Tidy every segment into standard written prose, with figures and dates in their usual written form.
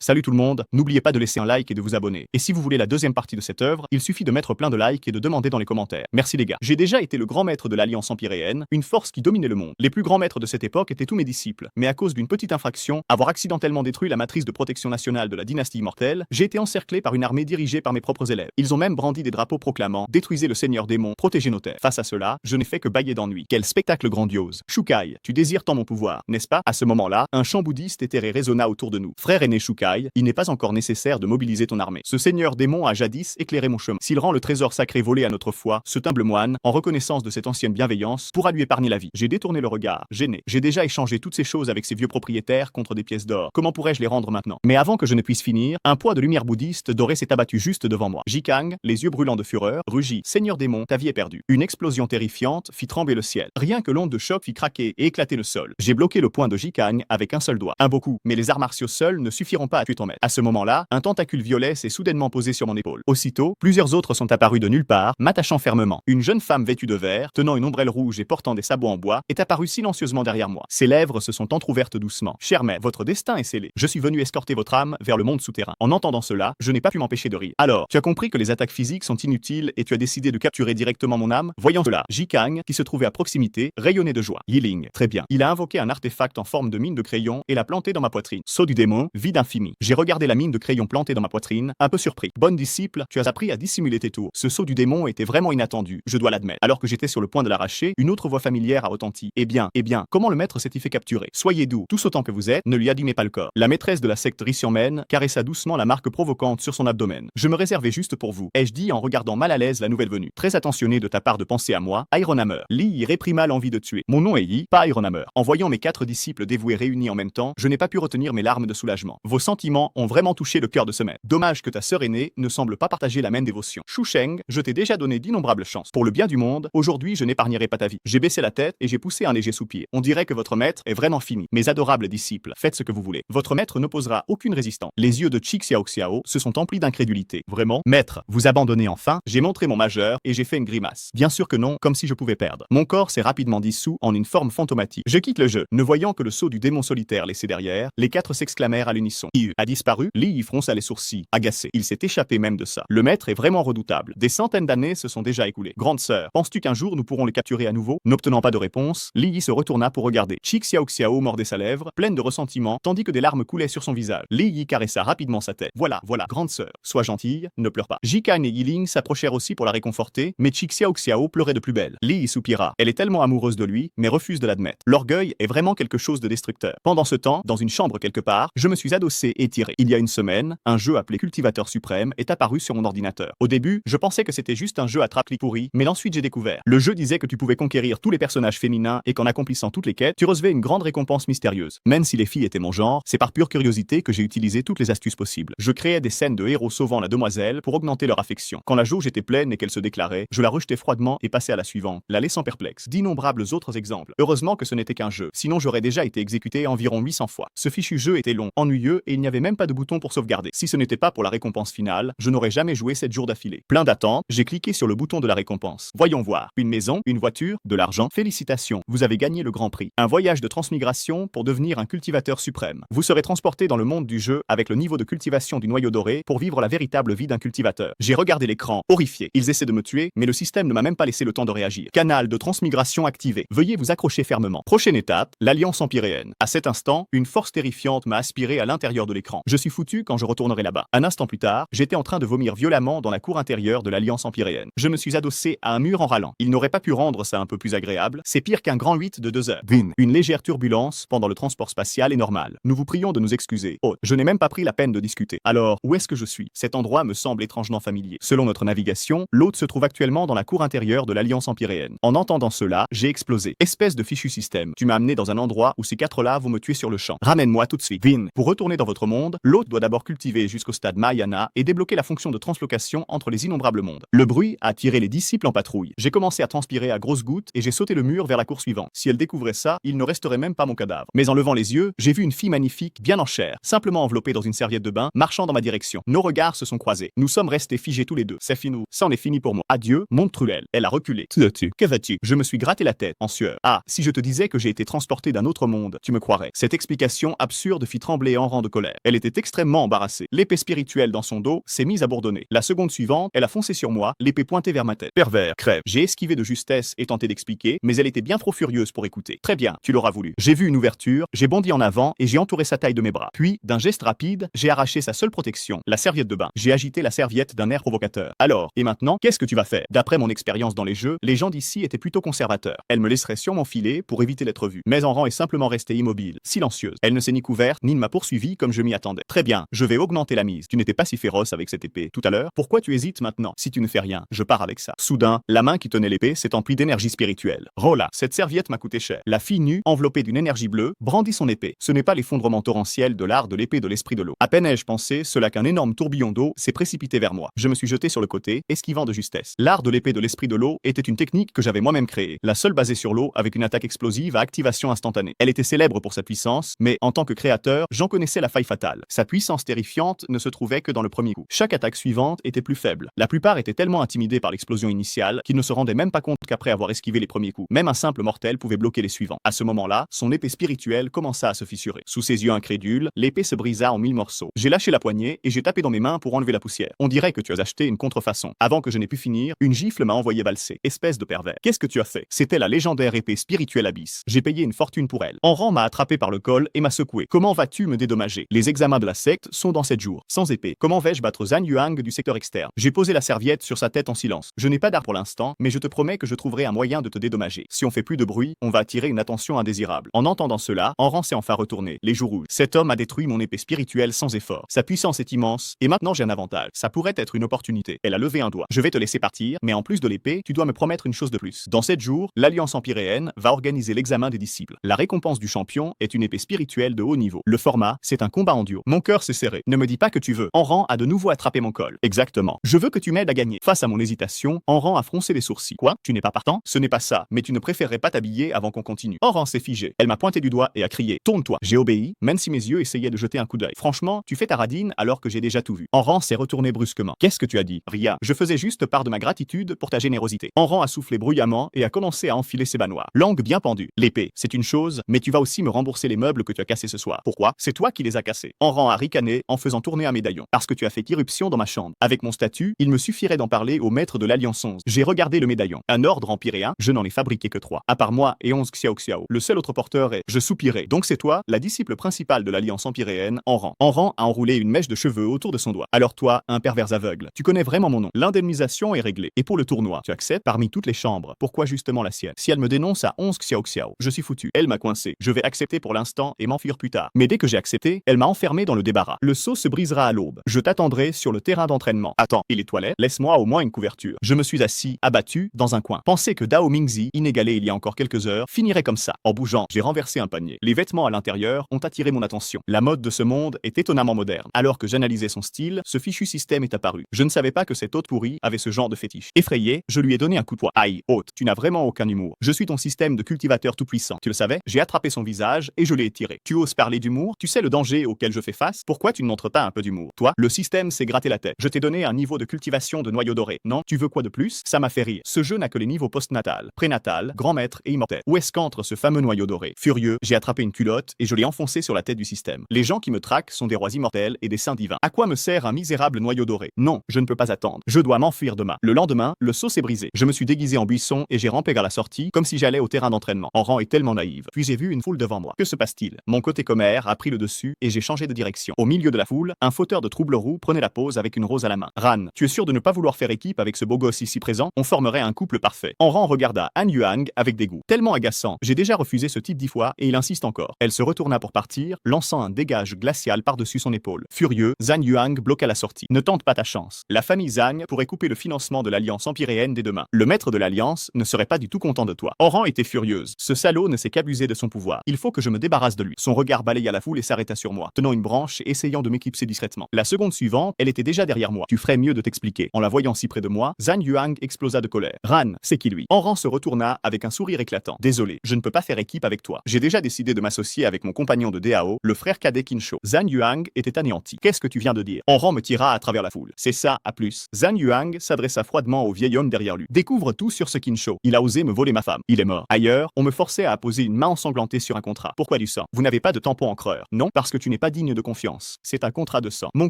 Salut tout le monde, n'oubliez pas de laisser un like et de vous abonner. Et si vous voulez la deuxième partie de cette œuvre, il suffit de mettre plein de likes et de demander dans les commentaires. Merci les gars. J'ai déjà été le grand maître de l'Alliance empyréenne, une force qui dominait le monde. Les plus grands maîtres de cette époque étaient tous mes disciples, mais à cause d'une petite infraction, avoir accidentellement détruit la matrice de protection nationale de la dynastie immortelle, j'ai été encerclé par une armée dirigée par mes propres élèves. Ils ont même brandi des drapeaux proclamant « Détruisez le Seigneur démon, protégez nos terres ». Face à cela, je n'ai fait que bâiller d'ennui. Quel spectacle grandiose. Shukai, tu désires tant mon pouvoir, n'est-ce pas? À ce moment-là, un chant bouddhiste éthéré résonna autour de nous. Frère aîné Shukai, il n'est pas encore nécessaire de mobiliser ton armée. Ce seigneur démon a jadis éclairé mon chemin. S'il rend le trésor sacré volé à notre foi, ce humble moine, en reconnaissance de cette ancienne bienveillance, pourra lui épargner la vie. J'ai détourné le regard, gêné. J'ai déjà échangé toutes ces choses avec ces vieux propriétaires contre des pièces d'or. Comment pourrais-je les rendre maintenant? Mais avant que je ne puisse finir, un poids de lumière bouddhiste dorée s'est abattu juste devant moi. Jikang, les yeux brûlants de fureur, rugit. Seigneur démon, ta vie est perdue. Une explosion terrifiante fit trembler le ciel. Rien que l'onde de choc fit craquer et éclater le sol. J'ai bloqué le poing de Jikang avec un seul doigt. Un beau coup, mais les arts martiaux seuls ne suffiront pas à tuer ton maître. À ce moment-là, un tentacule violet s'est soudainement posé sur mon épaule. Aussitôt, plusieurs autres sont apparus de nulle part, m'attachant fermement. Une jeune femme vêtue de vert, tenant une ombrelle rouge et portant des sabots en bois, est apparue silencieusement derrière moi. Ses lèvres se sont entr'ouvertes doucement. Cher maître, votre destin est scellé. Je suis venu escorter votre âme vers le monde souterrain. En entendant cela, je n'ai pas pu m'empêcher de rire. Alors, tu as compris que les attaques physiques sont inutiles et tu as décidé de capturer directement mon âme? Voyant cela, Jikang, qui se trouvait à proximité, rayonnait de joie. Yiling, très bien. Il a invoqué un artefact en forme de mine de crayon et l'a planté dans ma poitrine. Sceau du démon, vide infini. J'ai regardé la mine de crayon plantée dans ma poitrine, un peu surpris. Bonne disciple, tu as appris à dissimuler tes tours. Ce sceau du démon était vraiment inattendu, je dois l'admettre. Alors que j'étais sur le point de l'arracher, une autre voix familière a retenti. Eh bien, comment le maître s'est-il fait capturer? Soyez doux, tous autant que vous êtes, ne lui abîmez pas le corps. La maîtresse de la secte Rissionmen caressa doucement la marque provocante sur son abdomen. Je me réservais juste pour vous, ai-je dit en regardant mal à l'aise la nouvelle venue. Très attentionné de ta part de penser à moi, Ironhammer. Lee réprima l'envie de tuer. Mon nom est Yi, pas Ironhammer. En voyant mes 4 disciples dévoués réunis en même temps, je n'ai pas pu retenir mes larmes de soulagement. Vos sentiments ont vraiment touché le cœur de ce maître. Dommage que ta sœur aînée ne semble pas partager la même dévotion. Shu Sheng, je t'ai déjà donné d'innombrables chances. Pour le bien du monde, aujourd'hui je n'épargnerai pas ta vie. J'ai baissé la tête et j'ai poussé un léger soupir. On dirait que votre maître est vraiment fini. Mes adorables disciples, faites ce que vous voulez. Votre maître n'opposera aucune résistance. Les yeux de Chi Xiao Xiao se sont emplis d'incrédulité. Vraiment? Maître, vous abandonnez enfin? J'ai montré mon majeur et j'ai fait une grimace. Bien sûr que non, comme si je pouvais perdre. Mon corps s'est rapidement dissous en une forme fantomatique. Je quitte le jeu. Ne voyant que le sceau du démon solitaire laissé derrière, les 4 s'exclamèrent à l'unisson. Il a disparu? Lee fronça les sourcils, agacé. Il s'est échappé même de ça. Le maître est vraiment redoutable. Des centaines d'années se sont déjà écoulées. Grande sœur, penses-tu qu'un jour nous pourrons le capturer à nouveau? N'obtenant pas de réponse, Lee se retourna pour regarder. Chi Xiao Xiao mordait sa lèvre, pleine de ressentiment, tandis que des larmes coulaient sur son visage. Lee caressa rapidement sa tête. Voilà, grande sœur, sois gentille, ne pleure pas. Jikang et Yiling s'approchèrent aussi pour la réconforter, mais Chi Xiao Xiao pleurait de plus belle. Lee soupira. Elle est tellement amoureuse de lui, mais refuse de l'admettre. L'orgueil est vraiment quelque chose de destructeur. Pendant ce temps, dans une chambre quelque part, je me suis adossé et tiré. Il y a une semaine, un jeu appelé Cultivateur Suprême est apparu sur mon ordinateur. Au début, je pensais que c'était juste un jeu à trappe-clic pourri, mais ensuite j'ai découvert. Le jeu disait que tu pouvais conquérir tous les personnages féminins et qu'en accomplissant toutes les quêtes, tu recevais une grande récompense mystérieuse. Même si les filles étaient mon genre, c'est par pure curiosité que j'ai utilisé toutes les astuces possibles. Je créais des scènes de héros sauvant la demoiselle pour augmenter leur affection. Quand la jauge était pleine et qu'elle se déclarait, je la rejetais froidement et passais à la suivante, la laissant perplexe. D'innombrables autres exemples. Heureusement que ce n'était qu'un jeu, sinon j'aurais déjà été exécuté environ 800 fois. Ce fichu jeu était long, ennuyeux et il n'y avait même pas de bouton pour sauvegarder. Si ce n'était pas pour la récompense finale, je n'aurais jamais joué 7 jours d'affilée. Plein d'attentes, j'ai cliqué sur le bouton de la récompense. Voyons voir. Une maison, une voiture, de l'argent. Félicitations, vous avez gagné le grand prix. Un voyage de transmigration pour devenir un cultivateur suprême. Vous serez transporté dans le monde du jeu avec le niveau de cultivation du noyau doré pour vivre la véritable vie d'un cultivateur. J'ai regardé l'écran, horrifié. Ils essaient de me tuer, mais le système ne m'a même pas laissé le temps de réagir. Canal de transmigration activé. Veuillez vous accrocher fermement. Prochaine étape, l'Alliance empyréenne. À cet instant, une force terrifiante m'a aspiré à l'intérieur de l'écran. Je suis foutu quand je retournerai là-bas. Un instant plus tard, j'étais en train de vomir violemment dans la cour intérieure de l'Alliance empyréenne. Je me suis adossé à un mur en râlant. Il n'aurait pas pu rendre ça un peu plus agréable. C'est pire qu'un grand 8 de 2 heures. Vin. Une légère turbulence pendant le transport spatial est normale. Nous vous prions de nous excuser. Oh, je n'ai même pas pris la peine de discuter. Alors, où est-ce que je suis? Cet endroit me semble étrangement familier. Selon notre navigation, l'hôte se trouve actuellement dans la cour intérieure de l'Alliance empyréenne. En entendant cela, j'ai explosé. Espèce de fichu système. Tu m'as amené dans un endroit où ces 4-là vont me tuer sur le champ. Ramène-moi tout de suite. Vin. Pour retourner dans votre monde, l'hôte doit d'abord cultiver jusqu'au stade Mahayana et débloquer la fonction de translocation entre les innombrables mondes. Le bruit a attiré les disciples en patrouille. J'ai commencé à transpirer à grosses gouttes et j'ai sauté le mur vers la cour suivante. Si elle découvrait ça, il ne resterait même pas mon cadavre. Mais en levant les yeux, j'ai vu une fille magnifique, bien en chair, simplement enveloppée dans une serviette de bain, marchant dans ma direction. Nos regards se sont croisés. Nous sommes restés figés tous les deux. C'est fini. C'en est fini pour moi. Adieu, mon Trulel. Elle a reculé. Que vas-tu? Je me suis gratté la tête, en sueur. Ah, si je te disais que j'ai été transporté d'un autre monde, tu me croirais. Cette explication absurde fit trembler en rang de colère. Pervers. Elle était extrêmement embarrassée. L'épée spirituelle dans son dos s'est mise à bourdonner. La seconde suivante, elle a foncé sur moi, l'épée pointée vers ma tête. Pervers, crève. J'ai esquivé de justesse et tenté d'expliquer, mais elle était bien trop furieuse pour écouter. Très bien, tu l'auras voulu. J'ai vu une ouverture, j'ai bondi en avant et j'ai entouré sa taille de mes bras. Puis, d'un geste rapide, j'ai arraché sa seule protection, la serviette de bain. J'ai agité la serviette d'un air provocateur. Alors, et maintenant, qu'est-ce que tu vas faire? D'après mon expérience dans les jeux, les gens d'ici étaient plutôt conservateurs. Elle me laisserait sûrement filer pour éviter d'être vue. Mais Enran est simplement restée immobile, silencieuse. Elle ne s'est ni couverte, ni ne m'a poursuivi comme je m'y attendais. Très bien, je vais augmenter la mise. Tu n'étais pas si féroce avec cette épée tout à l'heure. Pourquoi tu hésites maintenant? Si tu ne fais rien, je pars avec ça. Soudain, la main qui tenait l'épée s'est emplie d'énergie spirituelle. Rola, cette serviette m'a coûté cher. La fille nue, enveloppée d'une énergie bleue, brandit son épée. Ce n'est pas l'effondrement torrentiel de l'art de l'épée de l'esprit de l'eau. À peine ai-je pensé, cela qu'un énorme tourbillon d'eau s'est précipité vers moi. Je me suis jeté sur le côté, esquivant de justesse. L'art de l'épée de l'esprit de l'eau était une technique que j'avais moi-même créée. La seule basée sur l'eau avec une attaque explosive à activation instantanée. Elle était célèbre pour sa puissance, mais en tant que créateur, j'en connaissais la faille fatale. Sa puissance terrifiante ne se trouvait que dans le premier coup. Chaque attaque suivante était plus faible. La plupart étaient tellement intimidés par l'explosion initiale qu'ils ne se rendaient même pas compte qu'après avoir esquivé les premiers coups, même un simple mortel pouvait bloquer les suivants. À ce moment-là, son épée spirituelle commença à se fissurer. Sous ses yeux incrédules, l'épée se brisa en 1000 morceaux. J'ai lâché la poignée et j'ai tapé dans mes mains pour enlever la poussière. On dirait que tu as acheté une contrefaçon. Avant que je n'ai pu finir, une gifle m'a envoyé valser. Espèce de pervers. Qu'est-ce que tu as fait? C'était la légendaire épée spirituelle Abyss. J'ai payé une fortune pour elle. Enran m'a attrapé par le col et m'a secoué. Comment vas-tu me dédommager? Les examens de la secte sont dans 7 jours. Sans épée. Comment vais-je battre Zhan Yuang du secteur externe? J'ai posé la serviette sur sa tête en silence. Je n'ai pas d'art pour l'instant, mais je te promets que je trouverai un moyen de te dédommager. Si on fait plus de bruit, on va attirer une attention indésirable. En entendant cela, Enran s'est enfin retourné, les joues rouges. Cet homme a détruit mon épée spirituelle sans effort. Sa puissance est immense, et maintenant j'ai un avantage. Ça pourrait être une opportunité. Elle a levé un doigt. Je vais te laisser partir, mais en plus de l'épée, tu dois me promettre une chose de plus. Dans 7 jours, l'Alliance empyréenne va organiser l'examen des disciples. La récompense du champion est une épée spirituelle de haut niveau. Le format, c'est un combat en duo. Mon cœur s'est serré. Ne me dis pas que tu veux. Enran a de nouveau attrapé mon col. Exactement. Je veux que tu m'aides à gagner. Face à mon hésitation, Enran a froncé les sourcils. Quoi? Tu n'es pas partant? Ce n'est pas ça, mais tu ne préférerais pas t'habiller avant qu'on continue. Enran s'est figée. Elle m'a pointé du doigt et a crié: tourne-toi. J'ai obéi, même si mes yeux essayaient de jeter un coup d'œil. Franchement, tu fais ta radine alors que j'ai déjà tout vu. Enran s'est retourné brusquement. Qu'est-ce que tu as dit? Rien. Je faisais juste part de ma gratitude pour ta générosité. Enran a soufflé bruyamment et a commencé à enfiler ses bas noirs. Langue bien pendue. L'épée, c'est une chose, mais tu vas aussi me rembourser les meubles que tu as cassés ce soir. Pourquoi? C'est toi qui les as cassés. Enran a ricané en faisant tourner un médaillon. Parce que tu as fait irruption dans ma chambre. Avec mon statut, il me suffirait d'en parler au maître de l'Alliance 11. J'ai regardé le médaillon. Un ordre empyréen, je n'en ai fabriqué que 3. À part moi et 11 Xiao Xiao. Le seul autre porteur est... Je soupirai. Donc c'est toi, la disciple principale de l'Alliance empyréenne, Enran. Enran a enroulé une mèche de cheveux autour de son doigt. Alors toi, un pervers aveugle, tu connais vraiment mon nom. L'indemnisation est réglée. Et pour le tournoi, tu acceptes parmi toutes les chambres. Pourquoi justement la sienne? Si elle me dénonce à 11 Xiao Xiao, je suis foutu. Elle m'a coincé. Je vais accepter pour l'instant et m'enfuir plus tard. Mais dès que j'ai accepté, elle m'a enfermé dans le débarras. Le seau se brisera à l'aube. Je t'attendrai sur le terrain d'entraînement. Attends, et les toilettes? Laisse-moi au moins une couverture. Je me suis assis, abattu, dans un coin. Pensez que Dao Mingzi, inégalé il y a encore quelques heures, finirait comme ça. En bougeant, j'ai renversé un panier. Les vêtements à l'intérieur ont attiré mon attention. La mode de ce monde est étonnamment moderne. Alors que j'analysais son style, ce fichu système est apparu. Je ne savais pas que cet hôte pourri avait ce genre de fétiche. Effrayé, je lui ai donné un coup de poing. Aïe, hôte, tu n'as vraiment aucun humour. Je suis ton système de cultivateur tout puissant. Tu le savais? J'ai attrapé son visage et je l'ai étiré. Tu oses parler d'humour? Tu sais le danger auquel je fais face? Pourquoi tu ne montres pas un peu d'humour? Toi, le système s'est gratté la tête. Je t'ai donné un niveau de cultivation de noyau doré. Non? Tu veux quoi de plus? Ça m'a fait rire. Ce jeu n'a que les niveaux postnatal, prénatal, grand maître et immortel. Où est-ce qu'entre ce fameux noyau doré? Furieux, j'ai attrapé une culotte et je l'ai enfoncée sur la tête du système. Les gens qui me traquent sont des rois immortels et des saints divins. À quoi me sert un misérable noyau doré? Non, je ne peux pas attendre. Je dois m'enfuir demain. Le lendemain, le seau s'est brisé. Je me suis déguisé en buisson et j'ai rampé vers la sortie comme si j'allais au terrain d'entraînement. Enran est tellement naïve. Puis j'ai vu une foule devant moi. Que se passe-t-il? Mon côté commère a pris le dessus et j'ai changé de direction. Au milieu de la foule, un fauteur de trouble roux prenait la pose avec une rose à la main. Ran, tu es sûr de ne pas vouloir faire équipe avec ce beau gosse ici présent? On formerait un couple parfait. Enran regarda Han Yuang avec dégoût. Tellement agaçant. J'ai déjà refusé ce type 10 fois et il insiste encore. Elle se retourna pour partir, lançant un dégage glacial par-dessus son épaule. Furieux, Zhan Yuang bloqua la sortie. Ne tente pas ta chance. La famille Zhang pourrait couper le financement de l'Alliance empyréenne dès demain. Le maître de l'Alliance ne serait pas du tout content de toi. Enran était furieuse. Ce salaud ne sait qu'abuser de son pouvoir. Il faut que je me débarrasse de lui. Son regard balaya la foule et s'arrêta sur moi, tenant une branche et essayant de m'éclipser discrètement. La seconde suivante, elle était déjà derrière moi. Tu ferais mieux de t'expliquer. En la voyant si près de moi, Zhan Yuang explosa de colère. Ran, c'est qui lui? Enran se retourna avec un sourire éclatant. Désolé, je ne peux pas faire équipe avec toi. J'ai déjà décidé de m'associer avec mon compagnon de DAO, le frère cadet Kinsho. Zhan Yuang était anéanti. Qu'est-ce que tu viens de dire? Enran me tira à travers la foule. C'est ça, à plus. Zhan Yuang s'adressa froidement au vieil homme derrière lui. Découvre tout sur ce Kinsho. Il a osé me voler ma femme. Il est mort. Ailleurs, on me forçait à poser une main ensanglantée sur un contrat. Pourquoi du sang? Vous n'avez pas de tampon encreur. Non, parce que tu n'es n'est pas digne de confiance. C'est un contrat de sang. Mon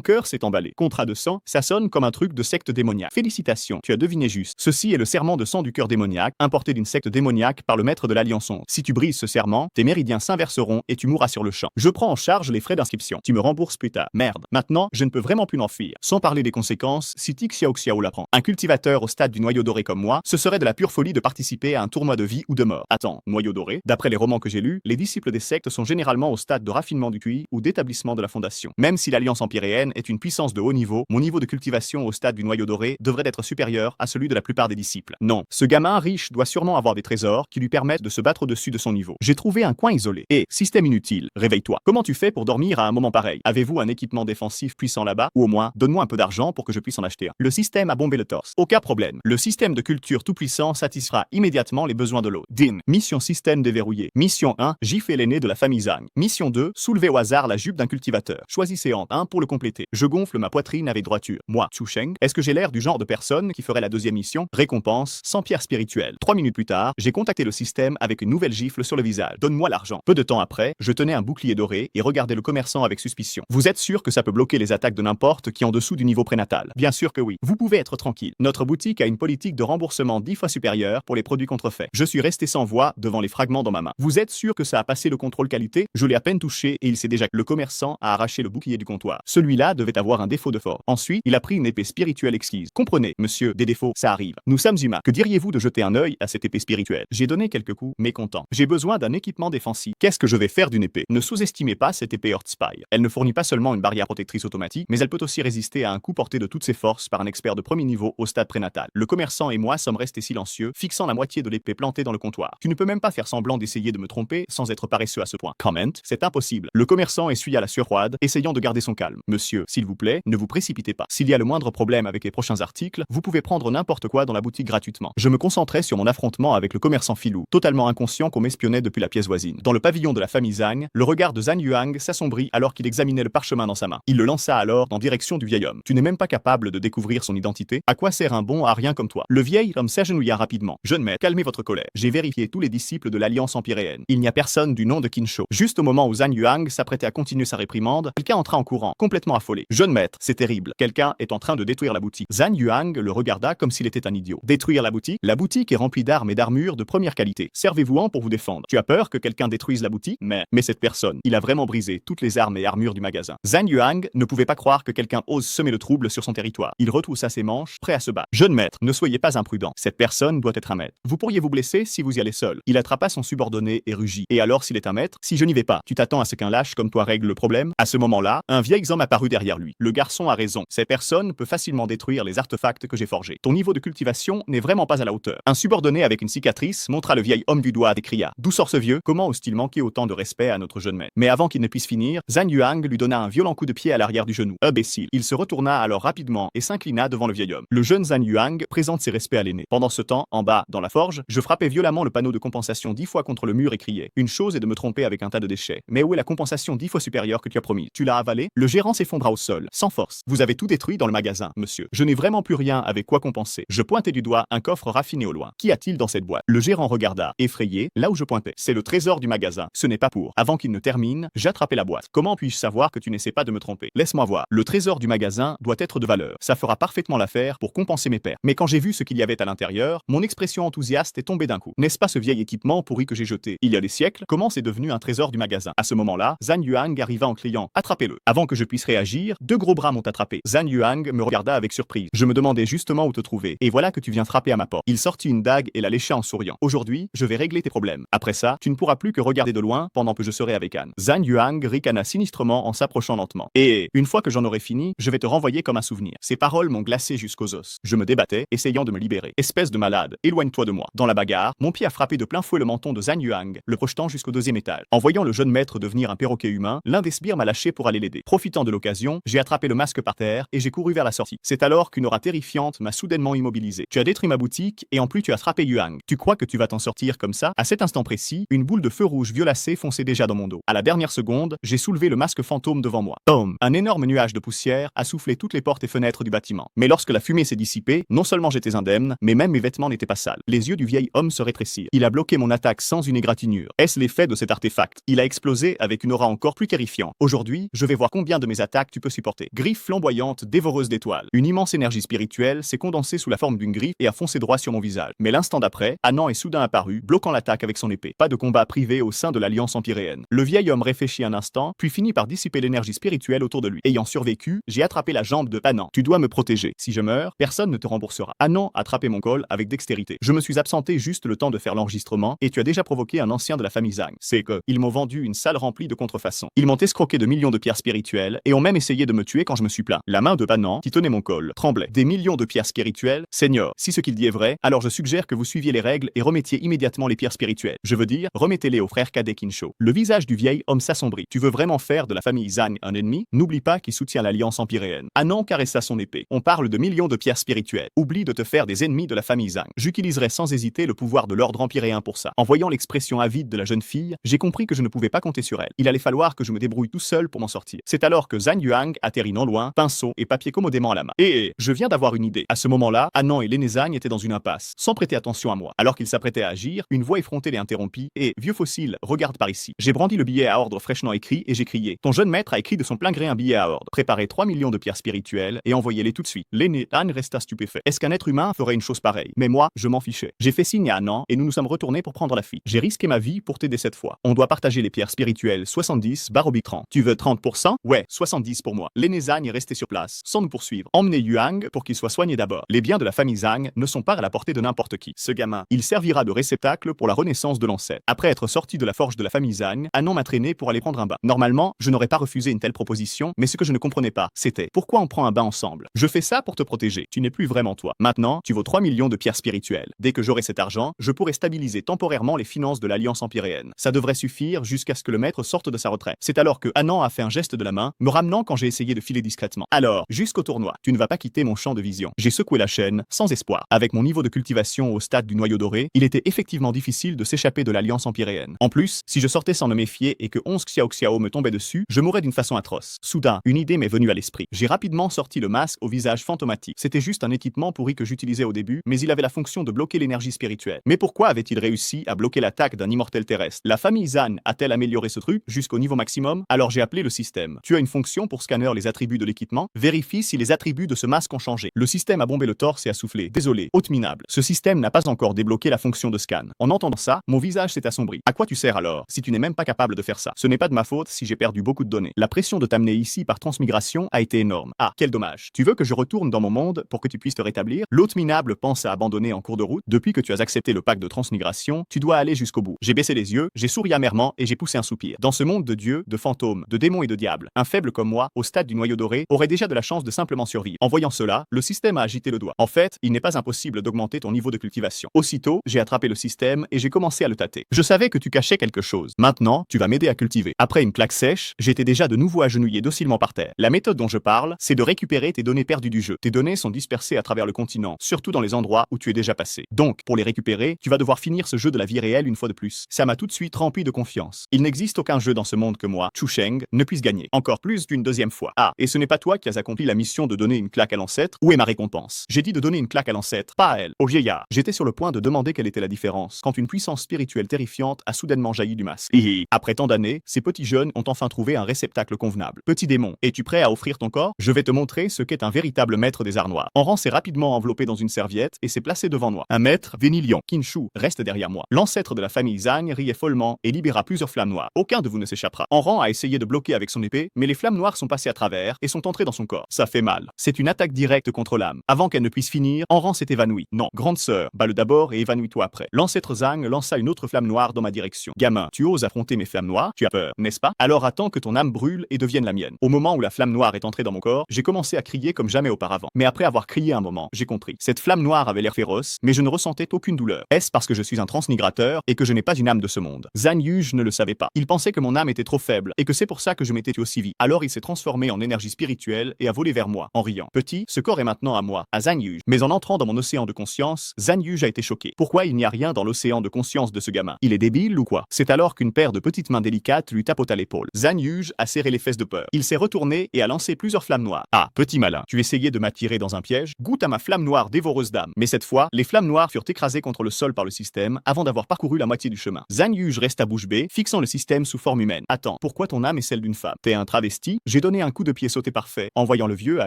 cœur s'est emballé. Contrat de sang, ça sonne comme un truc de secte démoniaque. Félicitations, tu as deviné juste. Ceci est le serment de sang du cœur démoniaque, importé d'une secte démoniaque par le maître de l'Alliance 11. Si tu brises ce serment, tes méridiens s'inverseront et tu mourras sur le champ. Je prends en charge les frais d'inscription. Tu me rembourses plus tard. Merde. Maintenant, je ne peux vraiment plus m'enfuir. Sans parler des conséquences, si Tik Xiao Xiao l'apprend. Un cultivateur au stade du noyau doré comme moi, ce serait de la pure folie de participer à un tournoi de vie ou de mort. Attends, noyau doré? D'après les romans que j'ai lus, les disciples des sectes sont généralement au stade de raffinement du QI ou d'établissement de la fondation. Même si l'Alliance empyréenne est une puissance de haut niveau, mon niveau de cultivation au stade du noyau doré devrait être supérieur à celui de la plupart des disciples. Non, ce gamin riche doit sûrement avoir des trésors qui lui permettent de se battre au-dessus de son niveau. J'ai trouvé un coin isolé. Et, système inutile, réveille-toi. Comment tu fais pour dormir à un moment pareil? Avez-vous un équipement défensif puissant là-bas? Ou au moins, donne-moi un peu d'argent pour que je puisse en acheter un. Le système a bombé le torse. Aucun problème. Le système de culture tout-puissant satisfera immédiatement les besoins de l'autre. Din. Mission système déverrouillé. Mission 1, gifler l'aîné de la famille Zhang. Mission 2, soulever au hasard la jupe d'un cultivateur. Choisissez en 1 pour le compléter. Je gonfle ma poitrine avec droiture. Moi, Chu Sheng, est-ce que j'ai l'air du genre de personne qui ferait la deuxième mission? Récompense, 100 pierres spirituelles. 3 minutes plus tard, j'ai contacté le système avec une nouvelle gifle sur le visage. Donne-moi l'argent. Peu de temps après, je tenais un bouclier doré et regardais le commerçant avec suspicion. Vous êtes sûr que ça peut bloquer les attaques de n'importe qui en dessous du niveau prénatal? Bien sûr que oui. Vous pouvez être tranquille. Notre boutique a une politique de remboursement 10 fois supérieure pour les produits contrefaits. Je suis resté sans voix devant les fragments dans ma main. Vous êtes sûr que ça a passé le contrôle qualité? Je l'ai à peine touché et il sait déjà que le commerçant a arraché le bouclier du comptoir. Celui-là devait avoir un défaut de force. Ensuite, il a pris une épée spirituelle exquise. Comprenez, monsieur, des défauts, ça arrive. Nous sommes humains. Que diriez-vous de jeter un œil à cette épée spirituelle? J'ai donné quelques coups, mécontent. J'ai besoin d'un équipement défensif. Qu'est-ce que je vais faire d'une épée? Ne sous-estimez pas cette épée Earthspire. Elle ne fournit pas seulement une barrière protectrice automatique, mais elle peut aussi résister à un coup porté de toutes ses forces par un expert de premier niveau au stade prénatal. Le commerçant et moi sommes restés silencieux, fixant la moitié de l'épée plantée dans le comptoir. Tu ne peux même pas faire semblant d'essayer de me tromper sans être paresseux à ce point. Comment? C'est impossible. Le commerçant essuya la sueur froide, essayant de garder son calme. Monsieur, s'il vous plaît, ne vous précipitez pas. S'il y a le moindre problème avec les prochains articles, vous pouvez prendre n'importe quoi dans la boutique gratuitement. Je me concentrais sur mon affrontement avec le commerçant filou, totalement inconscient qu'on m'espionnait depuis la pièce voisine. Dans le pavillon de la famille Zhang, le regard de Zhang Yuang s'assombrit alors qu'il examinait le parchemin dans sa main. Il le lança alors en direction du vieil homme. Tu n'es même pas capable de découvrir son identité? À quoi sert un bon à rien comme toi? Le vieil homme s'agenouilla rapidement. Jeune maître, calmez votre colère. J'ai vérifié tous les disciples de l'Alliance empyréenne. Il n'y a personne du nom de Qinshou. Juste au moment où Zhang Yuang s'apprêtait à continuer sa réprimande, quelqu'un entra en courant, complètement affolé. Jeune maître, c'est terrible. Quelqu'un est en train de détruire la boutique. Zhang Yuang le regarda comme s'il était un idiot. Détruire la boutique? La boutique est remplie d'armes et d'armures de première qualité. Servez-vous-en pour vous défendre. Tu as peur que quelqu'un détruise la boutique? Mais cette personne, il a vraiment brisé toutes les armes et armures du magasin. Zhang Yuang ne pouvait pas croire que quelqu'un ose semer le trouble sur son territoire. Il retroussa ses manches, prêt à se battre. Jeune maître, ne soyez pas imprudent. Cette personne doit être un maître. Vous pourriez vous blesser si vous y allez seul. Il attrapa son subordonné et rugit. Et alors s'il est un maître? Si je n'y vais pas, tu t'attends à ce qu'un lâche comme toi règle le problème? À ce moment-là, un vieil homme apparut derrière lui. Le garçon a raison. Cette personne peut facilement détruire les artefacts que j'ai forgés. Ton niveau de cultivation n'est vraiment pas à la hauteur. Un subordonné avec une cicatrice montra le vieil homme du doigt et cria: d'où sort ce vieux? Comment ose-t-il manquer autant de respect à notre jeune maître? Mais avant qu'il ne puisse finir, Zhang Yuang lui donna un violent coup de pied à l'arrière du genou. Imbécile. Il se retourna alors rapidement et s'inclina devant le vieil homme. Le jeune Zhang Yuang présente ses respects à l'aîné. Pendant ce temps, en bas, dans la forge, je frappais violemment le panneau de compensation 10 fois contre le mur et criais: une chose est de me tromper avec un tas de déchets, mais où est la compensation 10 fois supérieure que tu as promis? Tu l'as avalé? Le gérant s'effondra au sol, sans force. Vous avez tout détruit dans le magasin, monsieur. Je n'ai vraiment plus rien avec quoi compenser. Je pointais du doigt un coffre raffiné au loin. Qu'y a-t-il dans cette boîte? Le gérant regarda, effrayé, là où je pointais. C'est le trésor du magasin. Ce n'est pas pour. Avant qu'il ne termine, j'attrapais la boîte. Comment puis-je savoir que tu n'essaies pas de me tromper? Laisse-moi voir. Le trésor du magasin doit être de valeur. Ça fera parfaitement l'affaire pour compenser mes pertes. Mais quand j'ai vu ce qu'il y avait à l'intérieur, mon expression enthousiaste est tombée d'un coup. N'est-ce pas ce vieil équipement pourri que j'ai jeté il y a des siècles? Comment c'est devenu un trésor du magasin? À ce moment-là, Zhang Yuang arriva en criant: attrapez-le. Avant que je puisse réagir, deux gros bras m'ont attrapé. Zhang Yuang me regarda avec surprise. Je me demandais justement où te trouver. Et voilà que tu viens frapper à ma porte. Il sortit une dague et la lécha en souriant. Aujourd'hui, je vais régler tes problèmes. Après ça, tu ne pourras plus que regarder de loin pendant que je serai avec Anne. Zhang Yuang ricana sinistrement en s'approchant lentement. Et une fois que j'en aurai fini, je vais te renvoyer comme un souvenir. Ces paroles m'ont glacé jusqu'aux os. Je me débattais, essayant de me libérer. Espèce de malade, éloigne-toi de moi. Dans la bagarre, mon pied a frappé de plein fouet le menton de Zhang Yuang, le projetant jusqu'au deuxième étage. En voyant le jeune maître devenir un perroquet humain, l'un des sbires m'a lâché pour aller l'aider. Profitant de l'occasion, j'ai attrapé le masque par terre et j'ai couru vers la sortie. C'est alors qu'une aura terrifiante m'a soudainement immobilisé. Tu as détruit ma boutique et en plus tu as frappé Yuang. Tu crois que tu vas t'en sortir comme ça? À cet instant précis, une boule de feu rouge violacé fonçait déjà dans mon dos. À la dernière seconde, j'ai soulevé le masque fantôme devant moi. Boom! Un énorme nuage de poussière a soufflé toutes les portes et fenêtres du bâtiment. Mais lorsque la fumée s'est dissipée, non seulement j'étais indemne, mais même mes vêtements n'étaient pas sales. Les yeux du vieil homme se rétrécirent. Il a bloqué mon attaque sans une égratignure. Est-ce l'effet de cet artefact? Il a explosé avec une aura encore plus terrifiant. Aujourd'hui, je vais voir combien de mes attaques tu peux supporter. Griffe flamboyante, dévoreuse d'étoiles. Une immense énergie spirituelle s'est condensée sous la forme d'une griffe et a foncé droit sur mon visage. Mais l'instant d'après, Anan est soudain apparu, bloquant l'attaque avec son épée. Pas de combat privé au sein de l'Alliance empyréenne. Le vieil homme réfléchit un instant, puis finit par dissiper l'énergie spirituelle autour de lui. Ayant survécu, j'ai attrapé la jambe de Anan. Tu dois me protéger. Si je meurs, personne ne te remboursera. Anan a attrapé mon col avec dextérité. Je me suis absenté juste le temps de faire l'enregistrement et tu as déjà provoqué un ancien de la famille Zhang. C'est que, ils m'ont vendu une salle remplie de contrefaçons. Ils m'ont escroqué de millions de pierres spirituelles et ont même essayé de me tuer quand je me suis plaint. La main de Anan, qui tenait mon col, tremblait. Des millions de pierres spirituelles? Seigneur, si ce qu'il dit est vrai, alors je suggère que vous suiviez les règles et remettiez immédiatement les pierres spirituelles. Je veux dire, remettez-les au frère cadet Kinsho. Le visage du vieil homme s'assombrit. Tu veux vraiment faire de la famille Zhang un ennemi? N'oublie pas qu'il soutient l'Alliance empyréenne. Anan caressa son épée. On parle de millions de pierres spirituelles. Oublie de te faire des ennemis de la famille Zhang. J'utiliserai sans hésiter le pouvoir de l'ordre empyréen pour ça. En voyant l'expression avide de la jeune fille, j'ai compris que je ne pouvais pas compter sur elle. Il allait falloir que je me débrouille tout seul pour m'en sortir. C'est alors que Zhang Yuang atterrit non loin, pinceau et papier commodément à la main. Je viens d'avoir une idée. À ce moment-là, Anan et l'aîné Zhang étaient dans une impasse, sans prêter attention à moi. Alors qu'ils s'apprêtaient à agir, une voix effrontée les interrompit et, vieux fossile, regarde par ici. J'ai brandi le billet à ordre fraîchement écrit et j'ai crié. Ton jeune maître a écrit de son plein gré un billet à ordre. Préparez 3 millions de pierres spirituelles et envoyez-les tout de suite. L'aîné Han resta stupéfait. Est-ce qu'un être humain ferait une chose pareille? Mais moi, je m'en fichais. J'ai fait signe à Anan et nous nous sommes retournés pour prendre la fuite. J'ai risqué ma vie pour t'aider cette fois. On doit partager les pierres spirituelles 70 / 30. Tu veux 30%? Ouais, 70 pour moi. L'aîné Zhang est resté sur place, sans nous poursuivre. Emmenez Yuang pour qu'il soit soigné d'abord. Les biens de la famille Zhang ne sont pas à la portée de n'importe qui. Ce gamin, il servira de réceptacle pour la renaissance de l'ancêtre. Après être sorti de la forge de la famille Zhang, Anan m'a traîné pour aller prendre un bain. Normalement, je n'aurais pas refusé une telle proposition, mais ce que je ne comprenais pas, c'était pourquoi on prend un bain ensemble? Je fais ça pour te protéger. Tu n'es plus vraiment toi. Maintenant, tu vaux 3 millions de pierres spirituelles. Dès que j'aurai cet argent, je pourrai stabiliser temporairement les finances de l'Alliance empyréenne. Ça devrait suffire jusqu'à ce que le maître sorte de sa retraite. C'est alors que Anan a fait un geste de la main, me ramenant quand j'ai essayé de filer discrètement. Alors, jusqu'au tournoi, tu ne vas pas quitter mon champ de vision. J'ai secoué la chaîne, sans espoir. Avec mon niveau de cultivation au stade du noyau doré, il était effectivement difficile de s'échapper de l'Alliance empyréenne. En plus, si je sortais sans me méfier et que 11 Xiao me tombait dessus, je mourrais d'une façon atroce. Soudain, une idée m'est venue à l'esprit. J'ai rapidement sorti le masque au visage fantomatique. C'était juste un équipement pourri que j'utilisais au début, mais il avait la fonction de bloquer l'énergie spirituelle. Mais pourquoi avait-il réussi à bloquer l'attaque d'un immortel terrestre? La famille Zhang a-t-elle amélioré ce truc jusqu'au niveau maximum? Alors j'ai appelé le système. Tu as une fonction pour scanner les attributs de l'équipement. Vérifie si les attributs de ce masque ont changé. Le système a bombé le torse et a soufflé. Désolé, hôte minable. Ce système n'a pas encore débloqué la fonction de scan. En entendant ça, mon visage s'est assombri. À quoi tu sers alors, si tu n'es même pas capable de faire ça? Ce n'est pas de ma faute si j'ai perdu beaucoup de données. La pression de t'amener ici par transmigration a été énorme. Ah, quel dommage. Tu veux que je retourne dans mon monde pour que tu puisses te rétablir? L'hôte minable pense à abandonner en cours de route. Depuis que tu as accepté le pacte de transmigration, tu dois aller jusqu'au bout. J'ai baissé les yeux, j'ai souri amèrement et j'ai poussé un soupir. Dans ce monde de dieux, de fantômes, de démons et de diables, un faible comme moi, au stade du noyau doré, aurait déjà de la chance de simplement survivre. En voyant cela, le système a agité le doigt. En fait, il n'est pas impossible d'augmenter ton niveau de cultivation. Aussitôt, j'ai attrapé le système et j'ai commencé à le tâter. Je savais que tu cachais quelque chose. Maintenant, tu vas m'aider à cultiver. Après une claque sèche, j'étais déjà de nouveau agenouillé docilement par terre. La méthode dont je parle, c'est de récupérer tes données perdues du jeu. Tes données sont dispersées à travers le continent, surtout dans les endroits où tu es déjà passé. Donc, pour les récupérer, tu vas devoir finir ce jeu de la vie réelle une fois de plus. Ça m'a tout de suite rempli de confiance. Il n'existe aucun jeu dans ce monde que moi, Chu Sheng, ne puisse gagner. Encore plus d'une deuxième fois. Ah, et ce n'est pas toi qui as accompli la mission de donner une claque à l'ancêtre? Où est ma récompense? J'ai dit de donner une claque à l'ancêtre, pas à elle. Au vieillard. J'étais sur le point de demander quelle était la différence, quand une puissance spirituelle terrifiante a soudainement jailli du masque. Après tant d'années, ces petits jeunes ont enfin trouvé un réceptacle convenable. Petit démon, es-tu prêt à offrir ton corps? Je vais te montrer ce qu'est un véritable maître des arts noirs. Enran s'est rapidement enveloppé dans une serviette et s'est placé devant moi. Un maître, Vénilion, Kinshu, reste derrière moi. L'ancêtre de la famille Zhang riait follement et libéra plusieurs flammes noires. Aucun de vous ne s'échappera. Enran a essayé de bloquer avec son épée, mais les flammes noires sont passées à travers et sont entrées dans son corps. Ça fait mal. C'est une attaque directe contre l'âme. Avant qu'elle ne puisse finir, Enran s'est évanoui. Non, grande sœur, bats-le d'abord et évanouis-toi après. L'ancêtre Zhang lança une autre flamme noire dans ma direction. Gamin, tu oses affronter mes flammes noires? Tu as peur, n'est-ce pas? Alors attends que ton âme brûle et devienne la mienne. Au moment où la flamme noire est entrée dans mon corps, j'ai commencé à crier comme jamais auparavant. Mais après avoir crié un moment, j'ai compris. Cette flamme noire avait l'air féroce, mais je ne ressentais aucune douleur. Est-ce parce que je suis un transmigrateur et que je n'ai pas une âme de ce monde? Zhang Yuge ne le savait pas. Il pensait que mon âme était trop faible et que c'est pour ça que je m'étais tué aussi vite. Alors il s'est transformé en énergie spirituelle et a volé vers moi, en riant. Petit, ce corps est maintenant à moi, à Zhang Yuge. Mais en entrant dans mon océan de conscience, Zhang Yuge a été choqué. Pourquoi il n'y a rien dans l'océan de conscience de ce gamin? Il est débile ou quoi? C'est alors qu'une paire de petites mains délicates lui tapota l'épaule. Zhang Yuge a serré les fesses de peur. Il s'est retourné et a lancé plusieurs flammes noires. Ah, petit malin, tu essayais de m'attirer dans un piège? Goûte à ma flamme noire dévoreuse d'âme. Mais cette fois, les flammes noires furent écrasées contre le sol par le système avant d'avoir parcouru la moitié du chemin. Zhang Yuge resta bouche bée, fixant le système sous forme humaine. Attends, pourquoi ton âme est celle d'une femme? T'es un travesti? J'ai donné un coup de pied sauté parfait, envoyant le vieux à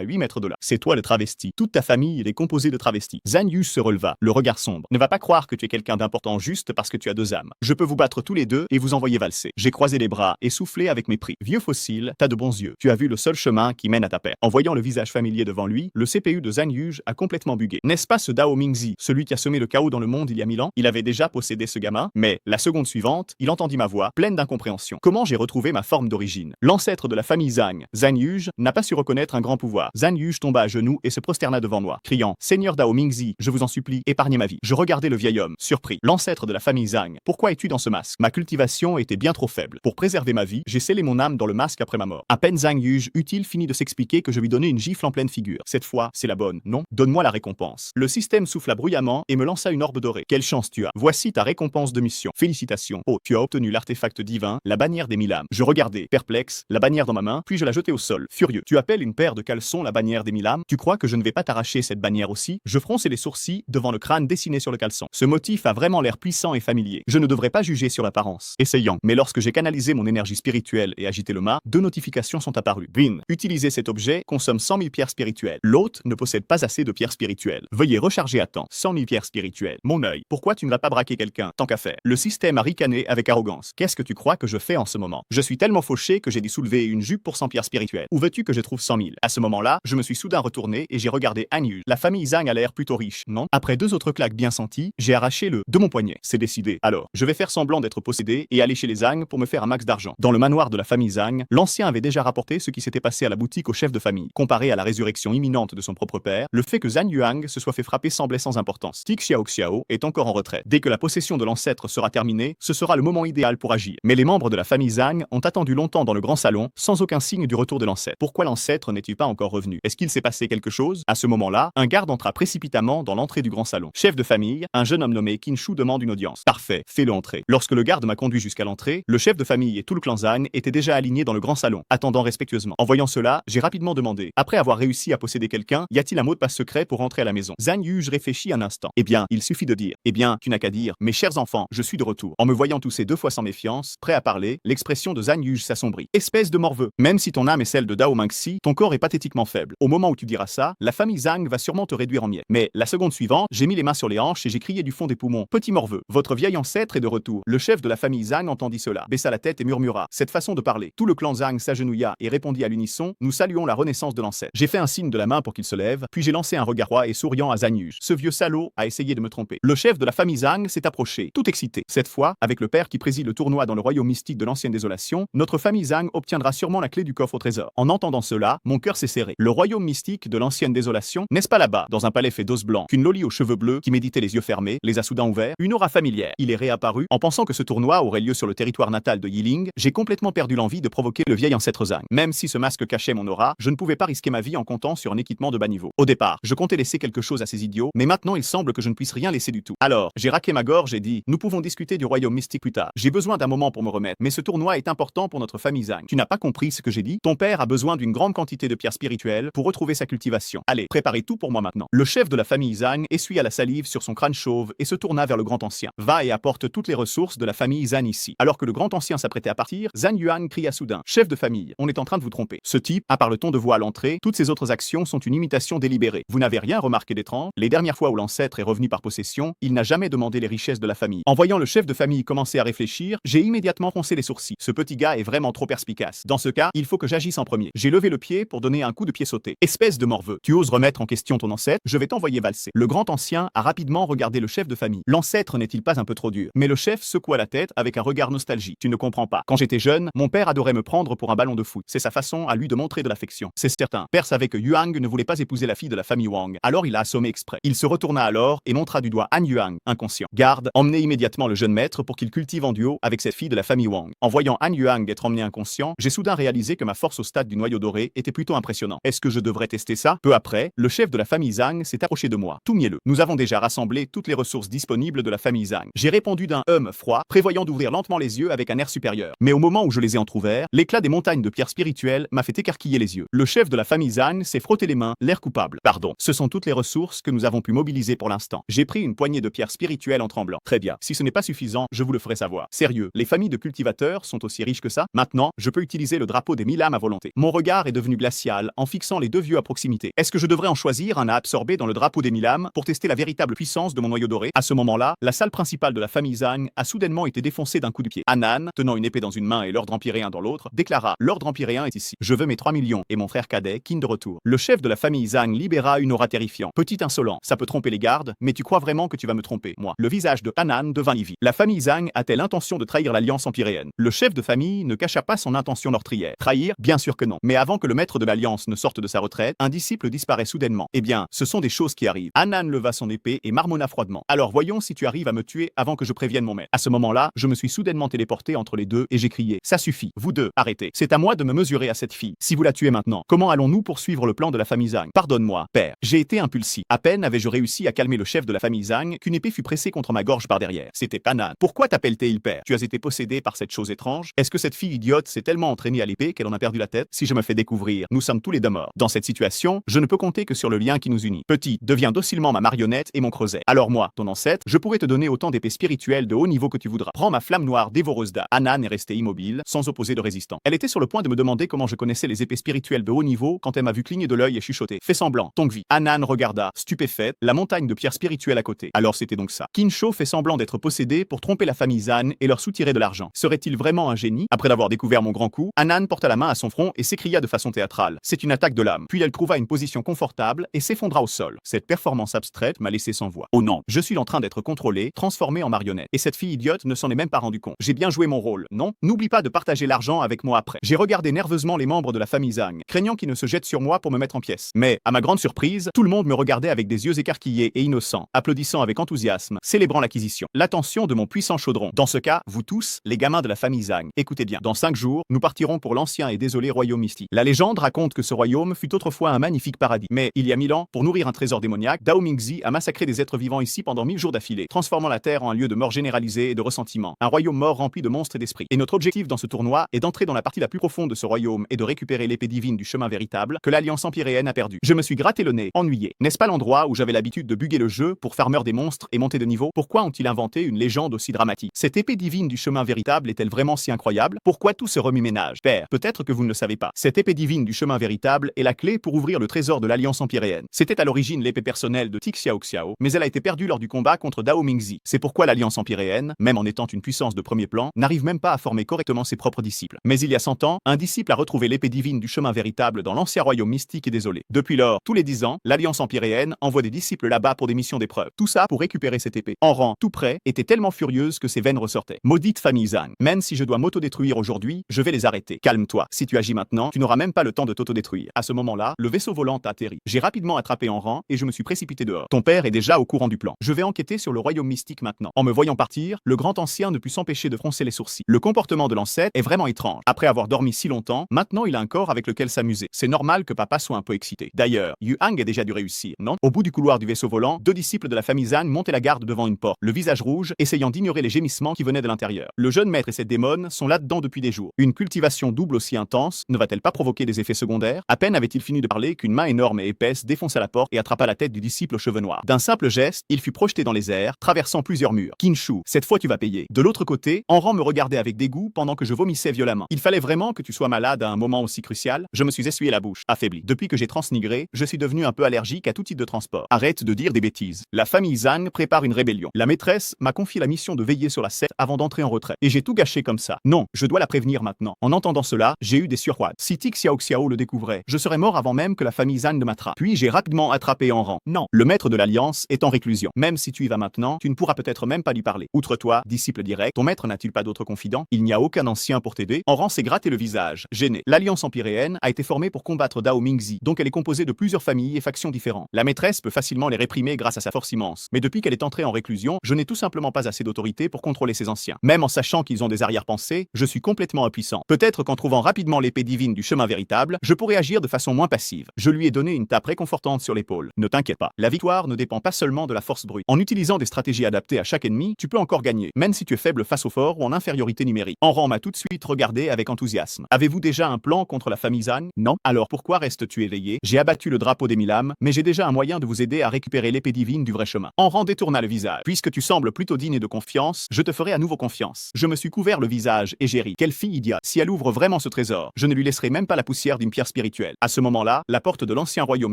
8 mètres de là. C'est toi le travesti. Toute ta famille est composée de travestis. Zhang Yuge se releva, le regard sombre. Ne va pas croire que tu es quelqu'un d'important juste parce que tu as deux âmes. Je peux vous battre tous les deux et vous envoyer valser. J'ai croisé les bras et soufflé avec mépris. Vieux fossile, t'as de bons yeux. Tu as vu le seul chemin qui mène à ta paix. En voyant le visage familier devant lui, le CPU de Zhang Yuge a complètement bugué. N'est-ce pas ce Dao Mingzi, celui qui a semé le chaos dans le monde il y a 1000 ans? Il avait déjà possédé ce gamin, mais la seconde suivante, il entendit ma voix, pleine d'incompréhension. Comment j'ai retrouvé ma forme d'origine? L'ancêtre de la famille Zhang, Zhang Yuge, n'a pas su reconnaître un grand pouvoir. Zhang Yuge tomba à genoux et se prosterna devant moi, criant « Seigneur Dao Mingzi, je vous en supplie, épargnez ma vie. » Je regardais le vieil homme, surpris. L'ancêtre de la famille Zhang. Pourquoi es-tu dans ce masque? Ma cultivation était bien trop faible. Pour préserver ma vie, j'ai scellé mon âme dans le masque après ma mort. À peine Zhang Yuge eut-il fini de s'expliquer que je lui donnais une gifle en pleine figure. Cette fois, c'est la bonne, non? Donne-moi la récompense. Le système souffla bruyamment et me lança une orbe dorée. Quelle chance tu as. Voici ta récompense de mission. Félicitations. Oh, tu as obtenu l'artefact divin, la bannière des 1000 âmes. Je regardais, perplexe, la bannière dans ma main, puis je la jetai au sol. Furieux. Tu appelles une paire de caleçons la bannière des 1000 âmes? Tu crois que je ne vais pas t'arracher cette bannière aussi? Je fronçai les sourcils devant le crâne dessiné sur le caleçon. Ce motif a vraiment l'air puissant et familier. Je ne devrais pas juger sur l'apparence. Essayant. Mais lorsque j'ai canalisé mon énergie spirituelle et agité le mât, deux notifications sont apparues. Bin. Utiliser cet objet consomme 100 000 pierres spirituelles. L'hôte ne possède pas assez de pierres spirituelles. Veuillez recharger à temps. 100 000 pierres spirituelles. Mon œil. Pourquoi tu ne vas pas braquer quelqu'un? Tant qu'à faire. Le système a ricané avec arrogance. Qu'est-ce que tu crois que je fais en ce moment? Je suis tellement fauché que j'ai dû soulever une jupe pour 100 pierres spirituelles. Où veux-tu que je trouve 100 000? À ce moment-là, je me suis soudain retourné et j'ai regardé Zhang Yuge. La famille Zhang a l'air plutôt riche, non? Après deux autres claques bien senties, j'ai arraché le de mon poignet. C'est décidé. Alors, je vais faire semblant d'être possédé et aller chez les Zhang pour me faire un max d'argent. Dans le manoir de la famille Zhang, l'ancien avait déjà rapporté ce qui s'était passé à la boutique au chef de famille. Comparé à la résurrection imminente de son propre père, le fait que Zhang Yuang se soit fait frapper semblait sans importance. Tik Xiao est encore en retraite. Dès que la possession de l'ancêtre sera terminée, ce sera le moment idéal pour agir. Mais les membres de la famille Zhang ont attendu longtemps dans le grand salon, sans aucun signe du retour de l'ancêtre. Pourquoi l'ancêtre n'est-il pas encore revenu? Est-ce qu'il s'est passé quelque chose? À ce moment-là, un garde entra précipitamment dans l'entrée du grand salon. Chef de famille, un jeune homme nommé Qinshu demande une audience. Parfait, fais-le entrer. Lorsque le garde m'a conduit jusqu'à l'entrée, le chef de famille et tout le clan Zhang étaient déjà alignés dans le grand salon, attendant respectueusement. En voyant cela, j'ai rapidement demandé, après avoir réussi à posséder quelqu'un, y a-t-il un mot de passe secret pour rentrer à la maison? Zhang Yuge réfléchit un instant. Eh bien, il suffit de dire. Eh bien, tu n'as qu'à dire. Mes chers enfants, je suis de retour. En me voyant tousser deux fois sans méfiance, prêt à parler, l'expression de Zhang Yuge s'assombrit. Espèce de morveux. Même si ton âme est celle de Dao Mingzi, ton corps est pathétiquement faible. Au moment où tu diras ça, la famille Zhang va sûrement te réduire en miettes. Mais la seconde suivante, j'ai mis les mains sur les hanches et j'ai crié du fond des poumons. Petit morveux, votre vieil ancêtre est de retour. Le chef de la famille Zhang entendit cela, baissa la tête et murmura. Cette façon de parler. Tout le clan Zhang s'agenouilla et répondit à l'unisson. Nous saluons la renaissance de l'ancêtre. J'ai fait un signe de la main pour qu'il se lève, puis j'ai lancé un regard roi et souriant à Zhang Yuge. Ce vieux salaud a essayé de me tromper. Le chef de la famille Zhang s'est approché, tout excité. Cette fois, avec le père qui préside le tournoi dans le royaume mystique de l'ancienne désolation, notre famille Zhang obtiendra sûrement la clé du coffre au trésor. En entendant cela, mon cœur s'est serré. Le royaume mystique de l'ancienne désolation, n'est-ce pas là-bas, dans un palais fait d'os blanc, qu'une loli aux cheveux bleus qui méditait les yeux fermés, les a soudain ouverts, une aura familière. Il est réapparu. En pensant que ce tournoi aurait lieu sur le territoire natal de Yiling, j'ai complètement perdu l'envie de provoquer le vieil ancêtre Zhang. Même si ce masque cachait mon aura, je ne pouvais pas risquer ma vie en comptant sur un équipement de bas niveau. Au départ, je comptais laisser quelque chose à ces idiots, mais maintenant il semble que je ne puisse rien laisser du tout. Alors, j'ai raqué ma gorge et dit, nous pouvons discuter du royaume mystique plus tard. J'ai besoin d'un moment pour me remettre, mais ce tournoi est important pour notre famille Zhang. Tu n'as pas compris ce que j'ai dit? Ton père a besoin d'une grande quantité de pierres spirituelles pour retrouver sa cultivation. Allez, préparez tout pour moi maintenant. Le chef de la famille Zhang essuya la salive sur son crâne chauve et se tourna vers le grand ancien. Va et apporte toutes les ressources de la famille Zhang ici. Alors que le grand ancien s'apprêtait à partir, Zhang Yuan cria soudain. Chef de famille, on est en train de vous tromper. Ce type, à part le ton de voix à l'entrée, toutes ses autres actions sont une imitation délibérée. Vous n'avez rien remarqué d'étrange? Les dernières fois où l'ancêtre est revenu par possession, il n'a jamais demandé les richesses de la famille. En voyant le chef de famille commencer à réfléchir, j'ai immédiatement froncé les sourcils. Ce petit gars est vraiment trop perspicace. Dans ce cas, il faut que j'agisse en premier. J'ai levé le pied pour donner un coup de pied sauté. Espèce de morveux. Tu oses remettre en question ton ancêtre? Je vais t'envoyer valser. Le grand ancien a rapidement regardé le chef de famille. L'ancêtre n'est-il pas un peu trop dur? Mais le chef secoua la tête avec un regard nostalgique. Tu ne comprends pas. Quand j'étais jeune, mon père adorait me prendre pour un ballon de foot. C'est sa façon à lui de montrer de l'affection. C'est certain. Père savait que Yuang ne voulait pas épouser la fille de la famille Wang. Alors il a assommé exprès. Il se retourna alors et montra du doigt Han Yuang, inconscient. Garde, emmenez immédiatement le jeune maître pour qu'il cultive en duo avec cette fille de la famille Wang. En voyant Han Yuang être emmené inconscient, j'ai soudain réalisé que ma force au stade du noyau doré était plutôt impressionnant. Est-ce que je devrais tester ça? Peu après, le chef de la famille Zhang s'est approché de moi, tout mielleux. Nous avons déjà rassemblé toutes les ressources disponibles de la famille Zhang. J'ai répondu d'un froid, prévoyant d'ouvrir lentement les yeux avec un air supérieur. Mais au moment où je les ai entr'ouverts, l'éclat des montagnes de pierres spirituelles m'a fait écarquiller les yeux. Le chef de la famille Zhang s'est frotté les mains, l'air coupable. Pardon, ce sont toutes les ressources que nous avons pu mobiliser pour l'instant. J'ai pris une poignée de pierres spirituelles en tremblant. Très bien, si ce n'est pas suffisant, je vous le ferai savoir. Sérieux, les familles de cultivateurs sont aussi riche que ça. Maintenant, je peux utiliser le drapeau des 1000 âmes à volonté. Mon regard est devenu glacial en fixant les deux vieux à proximité. Est-ce que je devrais en choisir un à absorber dans le drapeau des 1000 âmes pour tester la véritable puissance de mon noyau doré? À ce moment-là, la salle principale de la famille Zhang a soudainement été défoncée d'un coup de pied. Anan, tenant une épée dans une main et l'ordre empyréen dans l'autre, déclara: l'ordre empyréen est ici. Je veux mes 3 millions et mon frère cadet, Qin de retour. Le chef de la famille Zhang libéra une aura terrifiante. Petit insolent, ça peut tromper les gardes, mais tu crois vraiment que tu vas me tromper, moi? Le visage de Anan devint livide. La famille Zhang a-t-elle l'intention de trahir l'alliance empyréenne? Le chef de famille ne cacha pas son intention meurtrière. Trahir? Bien sûr que non. Mais avant que le maître de l'alliance ne sorte de sa retraite, un disciple disparaît soudainement. Eh bien, ce sont des choses qui arrivent. Anan leva son épée et marmonna froidement. Alors voyons si tu arrives à me tuer avant que je prévienne mon maître. À ce moment-là, je me suis soudainement téléporté entre les deux et j'ai crié: ça suffit, vous deux, arrêtez. C'est à moi de me mesurer à cette fille. Si vous la tuez maintenant, comment allons-nous poursuivre le plan de la famille Zhang? Pardonne-moi, père. J'ai été impulsif. À peine avais-je réussi à calmer le chef de la famille Zhang qu'une épée fut pressée contre ma gorge par derrière. C'était Anan. Pourquoi t'appelle-t-il père? Tu as été possédé par cette chose étrange? Est-ce que cette fille idiote s'est tellement entraînée à l'épée qu'elle en a perdu la tête? Si je me fais découvrir, nous sommes tous les deux morts. Dans cette situation, je ne peux compter que sur le lien qui nous unit. Petit, deviens docilement ma marionnette et mon creuset. Alors moi, ton ancêtre, je pourrais te donner autant d'épées spirituelles de haut niveau que tu voudras. Prends ma flamme noire dévoreuse d'âme. Anan est restée immobile, sans opposer de résistant. Elle était sur le point de me demander comment je connaissais les épées spirituelles de haut niveau quand elle m'a vu cligner de l'œil et chuchoter: fais semblant, Tongvi. Anan regarda, stupéfaite, la montagne de pierres spirituelles à côté. Alors c'était donc ça. Qin Shou fait semblant d'être possédé pour tromper la famille Zhang et leur soutirer de l'argent. Serait-il vraiment un génie? Après avoir découvert mon grand coup, Anan porta la main à son front et s'écria de façon théâtrale: c'est une attaque de l'âme. Puis elle trouva une position confortable et s'effondra au sol. Cette performance abstraite m'a laissé sans voix. Oh non, je suis en train d'être contrôlé, transformé en marionnette. Et cette fille idiote ne s'en est même pas rendu compte. J'ai bien joué mon rôle, non? N'oublie pas de partager l'argent avec moi après. J'ai regardé nerveusement les membres de la famille Zhang, craignant qu'ils ne se jettent sur moi pour me mettre en pièces. Mais, à ma grande surprise, tout le monde me regardait avec des yeux écarquillés et innocents, applaudissant avec enthousiasme, célébrant l'acquisition. L'attention de mon puissant chaudron. Dans ce cas, vous tous, les gamins de la famille Zhang, écoutez bien. Dans 5 jours, nous partirons pour l'ancien et désolé royaume mystique. La légende raconte que ce royaume fut autrefois un magnifique paradis. Mais, il y a 1000 ans, pour nourrir un trésor démoniaque, Dao Mingzi a massacré des êtres vivants ici pendant 1000 jours d'affilée, transformant la terre en un lieu de mort généralisée et de ressentiment. Un royaume mort rempli de monstres et d'esprits. Et notre objectif dans ce tournoi est d'entrer dans la partie la plus profonde de ce royaume et de récupérer l'épée divine du chemin véritable que l'alliance empyréenne a perdu. Je me suis gratté le nez, ennuyé. N'est-ce pas l'endroit où j'avais l'habitude de bugger le jeu pour farmer des monstres et monter de niveau? Pourquoi ont-ils inventé une légende aussi dramatique? Cette épée divine du chemin véritable est-elle vraiment si incroyable? Pourquoi tout ce remue-ménage? Père, peut-être que vous ne le savez pas. Cette épée divine du chemin véritable est la clé pour ouvrir le trésor de l'alliance empyréenne. C'était à l'origine l'épée personnelle de Tik Xiao Xiao, mais elle a été perdue lors du combat contre Dao Mingzi. C'est pourquoi l'alliance empyréenne, même en étant une puissance de premier plan, n'arrive même pas à former correctement ses propres disciples. Mais il y a 100 ans, un disciple a retrouvé l'épée divine du chemin véritable dans l'ancien royaume mystique et désolé. Depuis lors, tous les 10 ans, l'alliance empyréenne envoie des disciples là-bas pour des missions d'épreuve. Tout ça pour récupérer cette épée. En rang, tout près, était tellement furieuse que ses veines ressortaient. Maudite famille Zhang. Même si je dois m'autodétruire aujourd'hui, je vais les arrêter. Calme-toi. Si tu agis maintenant, tu n'auras même pas le temps de t'autodétruire. À ce moment-là, le vaisseau volant a atterri. J'ai rapidement attrapé en rang et je me suis précipité dehors. Ton père est déjà au courant du plan. Je vais enquêter sur le royaume mystique maintenant. En me voyant partir, le grand ancien ne put s'empêcher de froncer les sourcils. Le comportement de l'ancêtre est vraiment étrange. Après avoir dormi si longtemps, maintenant il a un corps avec lequel s'amuser. C'est normal que papa soit un peu excité. D'ailleurs, Yu Hang a déjà dû réussir, non? Au bout du couloir du vaisseau volant, 2 disciples de la famille Zhang montaient la garde devant une porte, le visage rouge, essayant d'ignorer les gémissements qui venaient de l'intérieur. Le jeune maître et cette démone sont là-dedans depuis des jours. Une cultivation double aussi intense ne va-t-elle pas provoquer des effets secondaires? À peine avait-il fini de parler qu'une main énorme et épaisse défonça la porte et attrapa la tête du disciple aux cheveux noirs. D'un simple geste, il fut projeté dans les airs, traversant plusieurs murs. Qin Shou, cette fois tu vas payer. De l'autre côté, Enran me regardait avec dégoût pendant que je vomissais violemment. Il fallait vraiment que tu sois malade à un moment aussi crucial? Je me suis essuyé la bouche, affaibli. Depuis que j'ai transnigré, je suis devenu un peu allergique à tout type de transport. Arrête de dire des bêtises. La famille Zhang prépare une rébellion. La maîtresse m'a confié la mission de veiller sur la secte avant d'entrer en retrait. Et j'ai tout gâché comme ça. Non, je dois la prévenir maintenant. En entendant cela, j'ai eu des surroides. Si Tik Xiao Xiao le découvrait, je serais mort avant même que la famille Zhang ne m'attrape. Puis j'ai rapidement attrapé Enran. Non, le maître de l'Alliance est en réclusion. Même si tu y vas maintenant, tu ne pourras peut-être même pas lui parler. Outre toi, disciple direct, ton maître n'a-t-il pas d'autres confidents? Il n'y a aucun ancien pour t'aider? Enran s'est gratté le visage, gêné. L'Alliance empyréenne a été formée pour combattre Dao Mingzi, donc elle est composée de plusieurs familles et factions différentes. La maîtresse peut facilement les réprimer grâce à sa force immense. Mais depuis qu'elle est entrée en réclusion, je n'ai tout simplement pas assez d'autorité pour contrôler ces anciens. Même en sachant qu'ils ont des arrière-pensées, je suis complètement impuissant. Peut-être qu'en trouvant rapidement l'épée divine du chemin véritable, je pourrais agir de façon moins passive. Je lui ai donné une tape réconfortante sur l'épaule. Ne t'inquiète pas, la victoire ne dépend pas seulement de la force brute. En utilisant des stratégies adaptées à chaque ennemi, tu peux encore gagner, même si tu es faible face au fort ou en infériorité numérique. Enran m'a tout de suite regardé avec enthousiasme. Avez-vous déjà un plan contre la famille Zhang? Non? Alors pourquoi restes-tu éveillé? J'ai abattu le drapeau des 1000 âmes, mais j'ai déjà un moyen de vous aider à récupérer l'épée divine du vrai chemin. Enran détourna le visage. Puisque tu sembles plutôt digne de confiance, je te ferai à nouveau confiance. Je me suis couvert le visage et j'ai ri. Quelle fille idiote. Si elle ouvre vraiment ce trésor, je ne lui laisserai même pas la poussière d'une pierre spirituelle. À ce moment-là, la porte de l'ancien royaume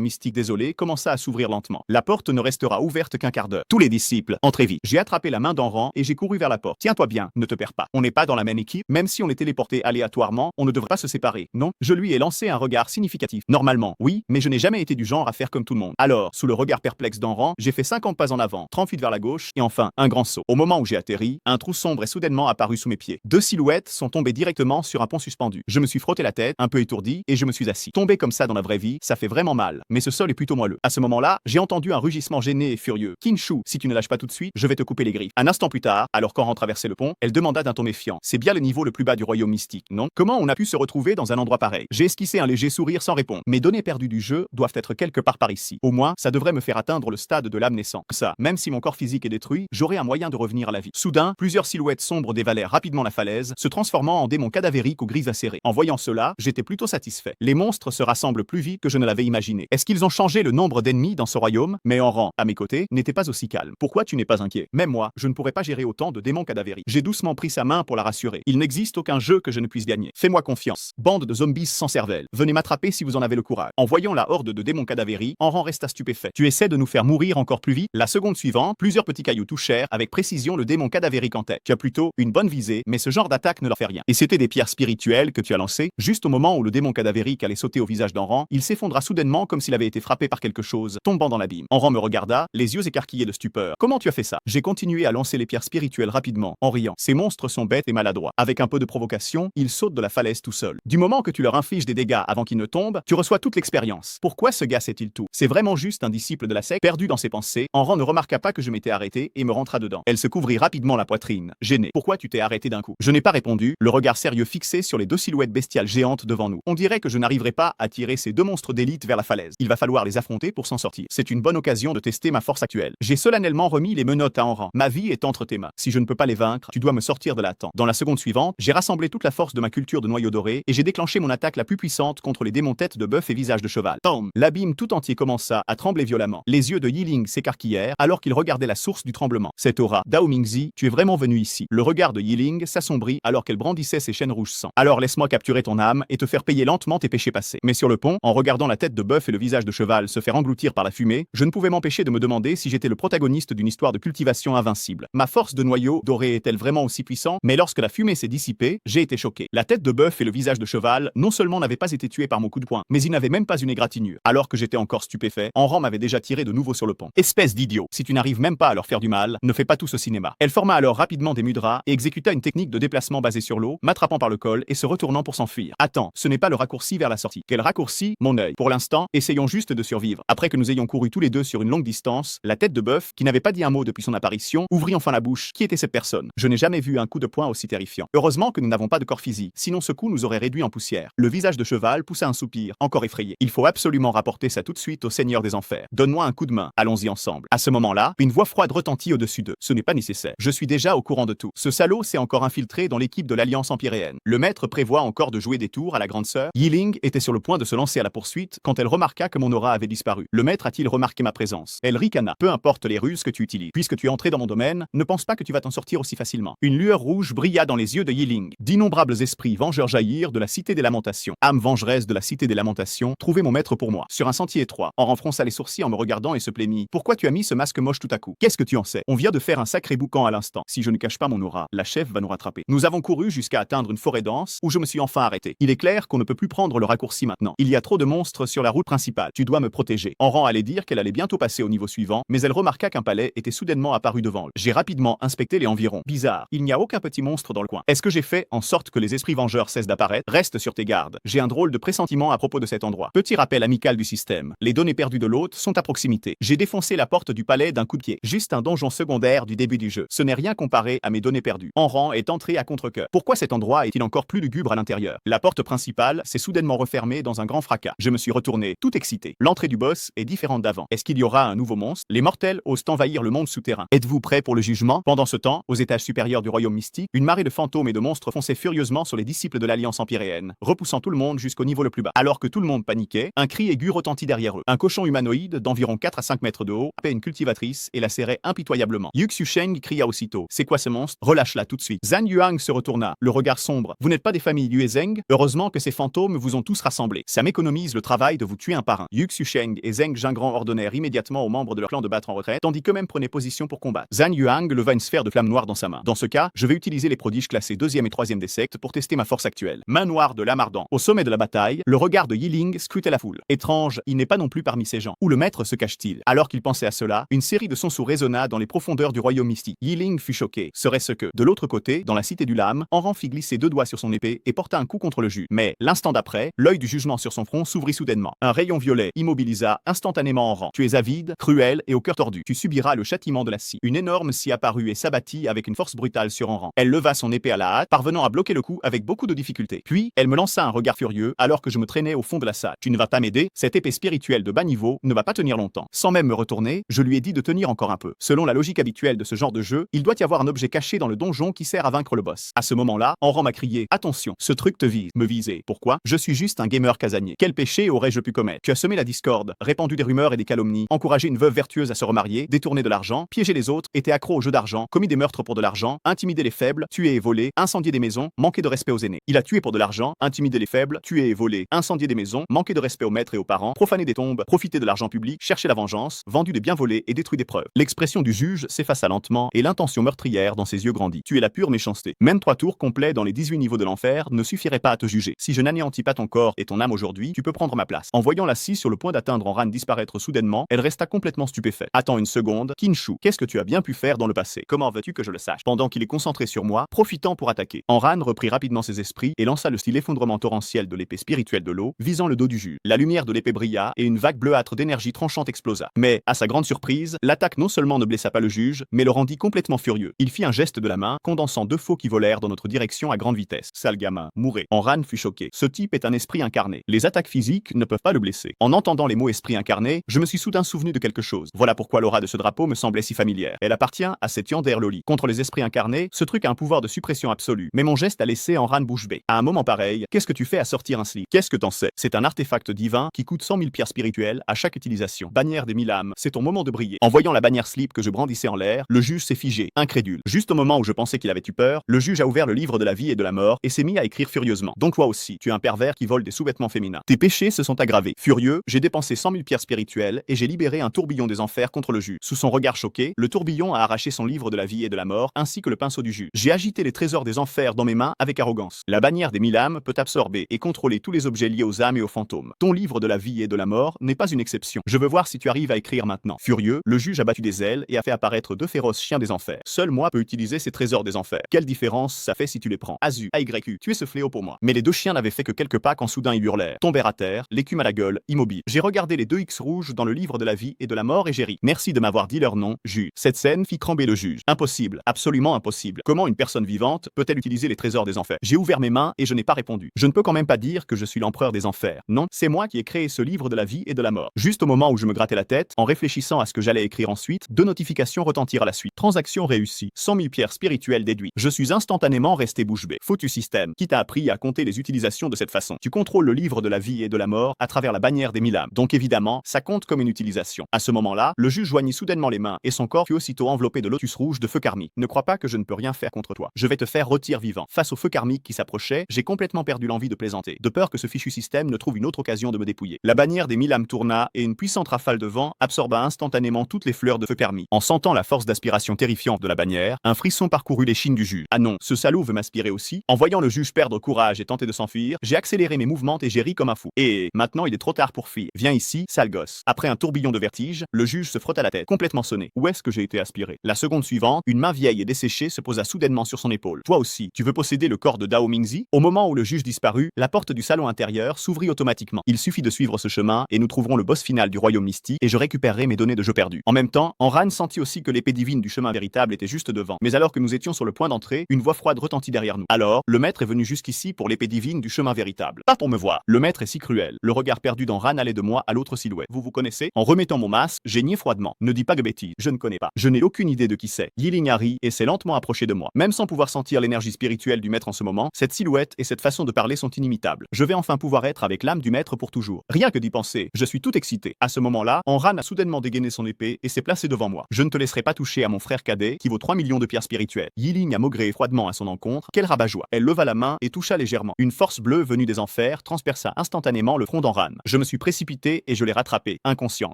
mystique désolé commença à s'ouvrir lentement. La porte ne restera ouverte qu'un quart d'heure. Tous les disciples, entrez vite. J'ai attrapé la main d'Enran et j'ai couru vers la porte. Tiens-toi bien, ne te perds pas. On n'est pas dans la même équipe, même si on est téléporté aléatoirement, on ne devrait pas se séparer. Non, je lui ai lancé un regard significatif. Normalement, oui, mais je n'ai jamais été du genre à faire comme tout le monde. Alors, sous le regard perplexe d'Enran, j'ai fait 50 pas en avant, 38 vers la gauche, et enfin, un grand saut. Au moment où j'ai atterri, un trou sombre est soudainement apparu sous mes pieds. Deux silhouettes sont tombées directement sur un pont suspendu. Je me suis frotté la tête, un peu étourdi, et je me suis assis. Tomber comme ça dans la vraie vie, ça fait vraiment mal, mais ce sol est plutôt moelleux. À ce moment-là, j'ai entendu un rugissement gêné et furieux. Kinshu, si tu ne lâches pas tout de suite, je vais te couper les griffes. Un instant plus tard, alors qu'Enran traversait le pont, elle demanda d'un ton méfiant. C'est bien le niveau le plus bas du royaume mystique, non? Comment on a pu se retrouver dans un endroit pareil? J'ai esquissé un léger sourire sans répondre. Mes données perdues du jeu doivent être quelque part par ici. Au moins, ça devrait me faire atteindre le stade de l'âme naissant. Ça, même si mon corps physique est détruit, j'aurai un moyen de revenir à la vie. Soudain, plusieurs silhouettes sombres dévalèrent rapidement la falaise, se transformant en démons cadavériques aux grises acérées. En voyant cela, j'étais plutôt satisfait. Les monstres se rassemblent plus vite que je ne l'avais imaginé. Est-ce qu'ils ont changé le nombre d'ennemis dans ce royaume? Mais Enran, à mes côtés, n'était pas aussi calme. Pourquoi tu n'es pas inquiet? Même moi, je ne pourrais pas gérer autant de démons cadavériques. J'ai doucement pris sa main pour la rassurer. Il n'existe aucun jeu que je ne puisse gagner. Fais-moi confiance. Bande de zombies sans cervelle. Venez m'attraper si vous en avez le courage. En voyant la horde de démons cadavériques, Enran resta stupéfait. Tu essaies de nous faire mourir encore plus vite? La seconde suivante, plusieurs petits cailloux touchèrent avec précision le démon cadavérique en tête. Tu as plutôt une bonne visée, mais ce genre d'attaque ne leur fait rien. Et c'était des pierres spirituelles que tu as lancées. Juste au moment où le démon cadavérique allait sauter au visage d'Enran, il s'effondra soudainement comme s'il avait été frappé par quelque chose, tombant dans l'abîme. Enran me regarda, les yeux écarquillés de stupeur. Comment tu as fait ça? J'ai continué à lancer les pierres spirituelles rapidement, en riant. Ces monstres sont bêtes et maladroits. Avec un peu de provocation, ils sautent de la falaise tout seuls. Du moment que tu leur infliges des dégâts avant qu'ils ne tombent, tu reçois toute l'expérience. Pourquoi ce gars sait-il tout? C'est vraiment juste un disciple de la secte, perdu dans ses pensées. Enran ne remarqua pas que je m'étais arrêté et me rentra dedans. Elle se couvrit rapidement la poitrine, gênée. Pourquoi tu t'es arrêté d'un coup? Je n'ai pas répondu, le regard sérieux fixé sur les deux silhouettes bestiales géantes devant nous. On dirait que je n'arriverai pas à tirer ces deux monstres d'élite vers la falaise. Il va falloir les affronter pour s'en sortir. C'est une bonne occasion de tester ma force actuelle. J'ai solennellement remis les menottes à Enran. Ma vie est entre tes mains. Si je ne peux pas les vaincre, tu dois me sortir de là. Dans la seconde suivante, j'ai rassemblé toute la force de ma culture de noyau doré et j'ai déclenché mon attaque la plus puissante contre les démons têtes de bœuf et visage de cheval. Tom! L'abîme tout entier commença à trembler violemment. Les yeux de Yiling s'écarquillèrent alors qu'il regardait la source du tremblement. Cette aura, Dao Mingzi, tu es vraiment venu ici. Le regard de Yiling s'assombrit alors qu'elle brandissait ses chaînes rouges sang. Alors laisse-moi capturer ton âme et te faire payer lentement tes péchés passés. Mais sur le pont, en regardant la tête de bœuf et le visage de cheval se faire engloutir par la fumée, je ne pouvais m'empêcher de me demander si j'étais le protagoniste d'une histoire de cultivation invincible. Ma force de noyau doré est-elle vraiment aussi puissante? Mais lorsque la fumée s'est dissipée, j'ai été choqué. La tête de bœuf et le visage de cheval non seulement n'avaient pas été tués par mon coup de poing, mais ils n'avaient même pas une égratignure. Alors que j'étais encore stupéfait, Enran m'avait déjà tiré de nouveau sur le pont. Espèce d'idiot, si tu n'arrives même pas à leur faire du mal, ne fais pas tout ce cinéma. Elle forma alors rapidement des mudras et exécuta une technique de déplacement basée sur l'eau, m'attrapant par le col et se retournant pour s'enfuir. Attends, ce n'est pas le raccourci vers la sortie. Quel raccourci? Mon œil. Pour l'instant, essayons juste de survivre. Après que nous ayons couru tous les deux sur une longue distance, la tête de bœuf, qui n'avait pas dit un mot depuis son apparition, ouvrit enfin la bouche. Qui était cette personne? Je n'ai jamais vu un coup de poing aussi terrifiant. Heureusement que nous n'avons pas de corps physique, sinon ce coup nous aurait réduit en poussière. Le visage de cheval poussa un soupir, encore effrayé. Il faut absolument rapporter ça tout de suite au Seigneur des Enfers. Donne-moi un coup de main, allons-y ensemble. À ce moment-là, une voix froide retentit au-dessus d'eux. Ce n'est pas nécessaire. Je suis déjà au courant de tout. Ce salaud s'est encore infiltré dans l'équipe de l'Alliance empyréenne. Le maître prévoit encore de jouer des tours à la grande sœur. Yiling était sur le point de se lancer à la poursuite quand elle remarqua que mon aura avait disparu. Le maître a-t-il remarqué ma présence? Elle ricana. Peu importe les ruses que tu utilises. Puisque tu es entré dans mon domaine, ne pense pas que tu vas t'en sortir aussi facilement. Une lueur rouge brilla dans les yeux de Yiling. D'innombrables esprits vengeurs jaillirent de la cité des lamentations. Âme vengeresse de la cité des lamentations, trouvez mon maître pour moi. Sur un sentier étroit, en renfronça les sourcils en me regardant et se plaignit. Pourquoi tu as mis ce masque moche tout à coup? Qu'est-ce que tu en sais? On vient de faire un sacré boucan à l'instant. Si je ne cache pas mon aura, la chef va nous rattraper. Nous avons couru jusqu'à atteindre une forêt dense où je me suis enfin arrêté. Il est clair qu'on ne peut plus prendre le raccourci maintenant. Il y a trop de monstres sur la route principale. Tu dois me protéger. Enran allait dire qu'elle allait bientôt passer au niveau suivant, mais elle remarqua qu'un palais était soudainement apparu devant elle. J'ai rapidement inspecté les environs. Bizarre, il n'y a aucun petit monstre dans le coin. Est-ce que j'ai fait en sorte que les esprits vengeurs cessent d'apparaître? Reste sur tes gardes. J'ai un drôle de pressentiment à propos de cet endroit. Petit rappel amical du système. Les données perdues de l'hôte sont à proximité. J'ai défoncé la porte du palais d'un coup de pied. Juste un donjon secondaire du début du jeu. Ce n'est rien comparé à mes données perdues. Enran est entré à contre-cœur. Pourquoi cet endroit est-il encore plus lugubre à l'intérieur? La porte principale s'est soudainement refermée dans un grand fracas. Je me suis retourné, tout excité. L'entrée du boss est différente d'avant. Est-ce qu'il y aura un nouveau monstre? Les mortels osent envahir le monde souterrain. Êtes-vous prêts pour le jugement? Pendant ce temps, aux étages supérieurs du royaume mystique, une marée de fantômes et de monstres fonçait furieusement sur les disciples de l'Alliance empyréenne, repoussant tout le monde jusqu'au niveau le plus bas. Alors que tout le monde paniquait, un cri aigu retentit derrière eux. Un cochon humanoïde d'environ 4 à 5 mètres de haut frappait une cultivatrice et la serrait impitoyablement. Yuxu Sheng cria aussitôt. C'est quoi ce monstre? Relâche-la tout de suite. Zhang Yuang se retourna, le regard sombre. Vous n'êtes pas des familles Liu et Zheng? Heureusement que ces fantômes vous ont tous rassemblés. Ça m'économise le travail de vous tuer un par un. Yu Xusheng et Zheng Jingran ordonnèrent immédiatement aux membres de leur clan de battre en retraite, tandis qu'eux-mêmes prenaient position pour combattre. Zhang Yuang leva une sphère de flamme noire dans sa main. Dans ce cas, je vais utiliser les prodiges classés 2e et 3e des sectes pour tester ma force actuelle. Main noire de l'âme ardent. Au sommet de la bataille, le regard de Yiling scrutait la foule. Étrange, il n'est pas non plus parmi ces gens. Où le maître se cache-t-il? Alors qu'il pensait à cela, une série de sons sourds résonna dans les profondeurs du royaume mystique. Yiling fut choqué. Serait-ce que, de l'autre côté, dans la cité du lame, Enran fit glisser 2 doigts sur son épée et porta un coup contre le juge. Mais, l'instant d'après, l'œil du jugement sur son front s'ouvrit soudainement. Un rayon violet immobilisa instantanément Enran. Tu es avide, cruel et au cœur tordu. Tu subiras le châtiment de la scie. Une énorme scie apparut et s'abattit avec une force brutale sur Enran. Elle leva son épée à la hâte, parvenant à bloquer le coup avec beaucoup de difficulté. Puis, elle me lança un regard furieux alors que je me traînais au fond de la salle. Tu ne vas pas m'aider, cette épée spirituelle de bas niveau ne va pas tenir longtemps. Sans même me retourner, je lui ai dit de tenir encore un peu. Selon la logique habituelle de ce genre de jeu, il doit y avoir un objet caché dans le donjon qui sert à vaincre le boss. À ce moment-là, Enran m'a crié: attention, ce truc te vise. Me viser. Pourquoi? Je suis juste un gamer casanier. Quel péché aurais-je pu commettre? Tu as semé la discorde, répandu des rumeurs et des calomnies, encouragé une veuve vertueuse à se remarier, détourné de l'argent, piégé les autres, été accro aux jeux d'argent, commis des meurtres pour de l'argent, intimidé les faibles, tué et volé, incendié des maisons, manqué de respect aux aînés. Il a tué pour de l'argent, intimidé les faibles, tué et volé, incendié des maisons, manqué de respect aux maîtres et aux parents, profané des tombes, profité de l'argent public, cherché la vengeance, vendu des biens volés et détruit des preuves. L'expression du juge s'effaça lentement et l'intention meurtrière dans ses yeux grandit. Tu es la pure méchanceté. Même 3 tours complets dans les 18 niveaux de l'enfer ne suffiraient pas à te juger. Si je n'anéantis pas ton corps et ton âme aujourd'hui, tu peux prendre ma place. En voyant la scie sur le point d'atteindre Enran disparaître soudainement, elle resta complètement stupéfaite. Attends une seconde, Kinshu, qu'est-ce que tu as bien pu faire dans le passé? Comment veux-tu que je le sache? Pendant qu'il est concentré sur moi, profitant pour attaquer. Enran reprit rapidement ses esprits et lança le style effondrement torrentiel de l'épée spirituelle de l'eau, visant le dos du juge. La lumière de l'épée brilla et une vague bleuâtre d'énergie tranchante explosa. Mais, à sa grande surprise, l'attaque non seulement ne blessa pas le juge, mais le rendit complètement furieux. Il fit un geste de la main, condensant 2 faux qui volèrent dans notre direction à grande vitesse. Sale gamin, mourez. Enran fut choqué. Ce type est un esprit incarné. Les attaques physiques ne peuvent pas le blesser. En entendant les mots esprit incarné, je me suis soudain souvenu de quelque chose. Voilà pourquoi l'aura de ce drapeau me semblait si familière. Elle appartient à cette Yandere Loli. Contre les esprits incarnés, ce truc a un pouvoir de suppression absolue. Mais mon geste a laissé Enran bouche bée. À un moment pareil, qu'est-ce que tu fais à sortir un slip? Qu'est-ce que t'en sais? C'est un artefact divin qui coûte 100 000 pierres spirituelles à chaque utilisation. Bannière des 1000 âmes, c'est ton moment de briller. En voyant la bannière slip que je brandissais en l'air, le juge s'est figé, incrédule. Juste au moment où je pensais qu'il avait eu peur, le juge a ouvert le livre de la vie et de la mort et s'est mis à écrire furieusement. Donc toi aussi, tu es un pervers qui vole des sous-vêtements féminins. Tes péchés se sont aggravés. Furieux, j'ai dépensé 100 000 pierres spirituelles et j'ai libéré un tourbillon des enfers contre le juge. Sous son regard choqué, le tourbillon a arraché son livre de la vie et de la mort, ainsi que le pinceau du juge. J'ai agité les trésors des enfers dans mes mains avec arrogance. La bannière des 1000 âmes peut absorber et contrôler tous les objets liés aux âmes et aux fantômes. Ton livre de la vie et de la mort n'est pas une exception. Je veux voir si tu arrives à écrire maintenant. Furieux, le juge a battu des ailes et a fait apparaître 2 féroces chiens des enfers. Seul moi peux utiliser ces trésors des enfers. Quelle différence ça fait si tu les prends? Azu, AYU, tu es ce fléau pour moi. Mais les 2 chiens n'avaient fait que quelques pas quand soudain ils hurlèrent, tombèrent à terre, l'écume à la gueule, immobiles. J'ai regardé les 2 X rouges dans le livre de la vie et de la mort et j'ai ri. Merci de m'avoir dit leur nom, juge. Cette scène fit trembler le juge. Impossible, absolument impossible. Comment une personne vivante peut-elle utiliser les trésors des enfers? J'ai ouvert mes mains et je n'ai pas répondu. Je ne peux quand même pas dire que je suis l'empereur des enfers. Non, c'est moi qui ai créé ce livre de la vie et de la mort. Juste au moment où je me grattais la tête, en réfléchissant à ce que j'allais écrire ensuite, 2 notifications retentirent à la suite. Transaction réussie. 100 000 pierres spirituelles déduites. Je suis instantanément resté bouche bée. Foutu système. Qui t'a appris à compter les utilisations de cette façon? Tu contrôles le livre de la vie et de la mort à travers la bannière des 1000 âmes. Donc évidemment, ça compte comme une utilisation. À ce moment-là, le juge joignit soudainement les mains et son corps fut aussitôt enveloppé de lotus rouge de feu karmique. Ne crois pas que je ne peux rien faire contre toi. Je vais te faire rôtir vivant. Face au feu karmique qui s'approchait, j'ai complètement perdu l'envie de plaisanter, de peur que ce fichu système ne trouve une autre occasion de me dépouiller. La bannière des 1000 âmes tourna et une puissante rafale de vent absorba instantanément toutes les fleurs de feu karmique. En sentant la force d'aspiration terrifiante de la bannière, un frisson parcourut l'échine du juge. Ah non, ce salaud veut m'aspirer aussi. En voyant le juge perdre courage et tenter de s'enfuir, j'ai accéléré mes mouvements et j'ai ri comme un fou. Et maintenant il est trop tard pour fuir. Viens ici, sale gosse. Après un tourbillon de vertige, le juge se frotta la tête, complètement sonné. Où est-ce que j'ai été aspiré? La seconde suivante, une main vieille et desséchée se posa soudainement sur son épaule. Toi aussi, tu veux posséder le corps de Dao Mingzi? Au moment où le juge disparut, la porte du salon intérieur s'ouvrit automatiquement. Il suffit de suivre ce chemin et nous trouverons le boss final du royaume mystique et je récupérerai mes données de jeu perdu. En même temps, Enran sentit aussi que l'épée divine du chemin véritable était juste devant. Mais alors que nous étions sur le point d'entrer, une voix froide retentit derrière nous. Alors, le maître est venu jusqu'ici pour l'épée divine du chemin véritable. Pas pour me voir. Le maître est si cruel. Le regard perdu d'Enran allait de moi à l'autre silhouette. Vous connaissez? En remettant mon masque, j'ai nié froidement. Ne dis pas de bêtises. Je ne connais pas. Je n'ai aucune idée de qui c'est. Yiling a ri et s'est lentement approché de moi. Même sans pouvoir sentir l'énergie spirituelle du maître en ce moment, cette silhouette et cette façon de parler sont inimitables. Je vais enfin pouvoir être avec l'âme du maître pour toujours. Rien que d'y penser, je suis tout excité. À ce moment-là, Enran a soudainement dégainé son épée et s'est placé devant moi. Je ne te laisserai pas toucher à mon frère cadet qui vaut 3 millions de pierres spirituelles. Yiling a maugré froidement rapidement à son encontre. Quel rabat-joie! Elle leva la main et toucha légèrement. Une force bleue venue des enfers transperça instantanément le front d'Anran. Je me suis précipité et je l'ai rattrapé, inconscient.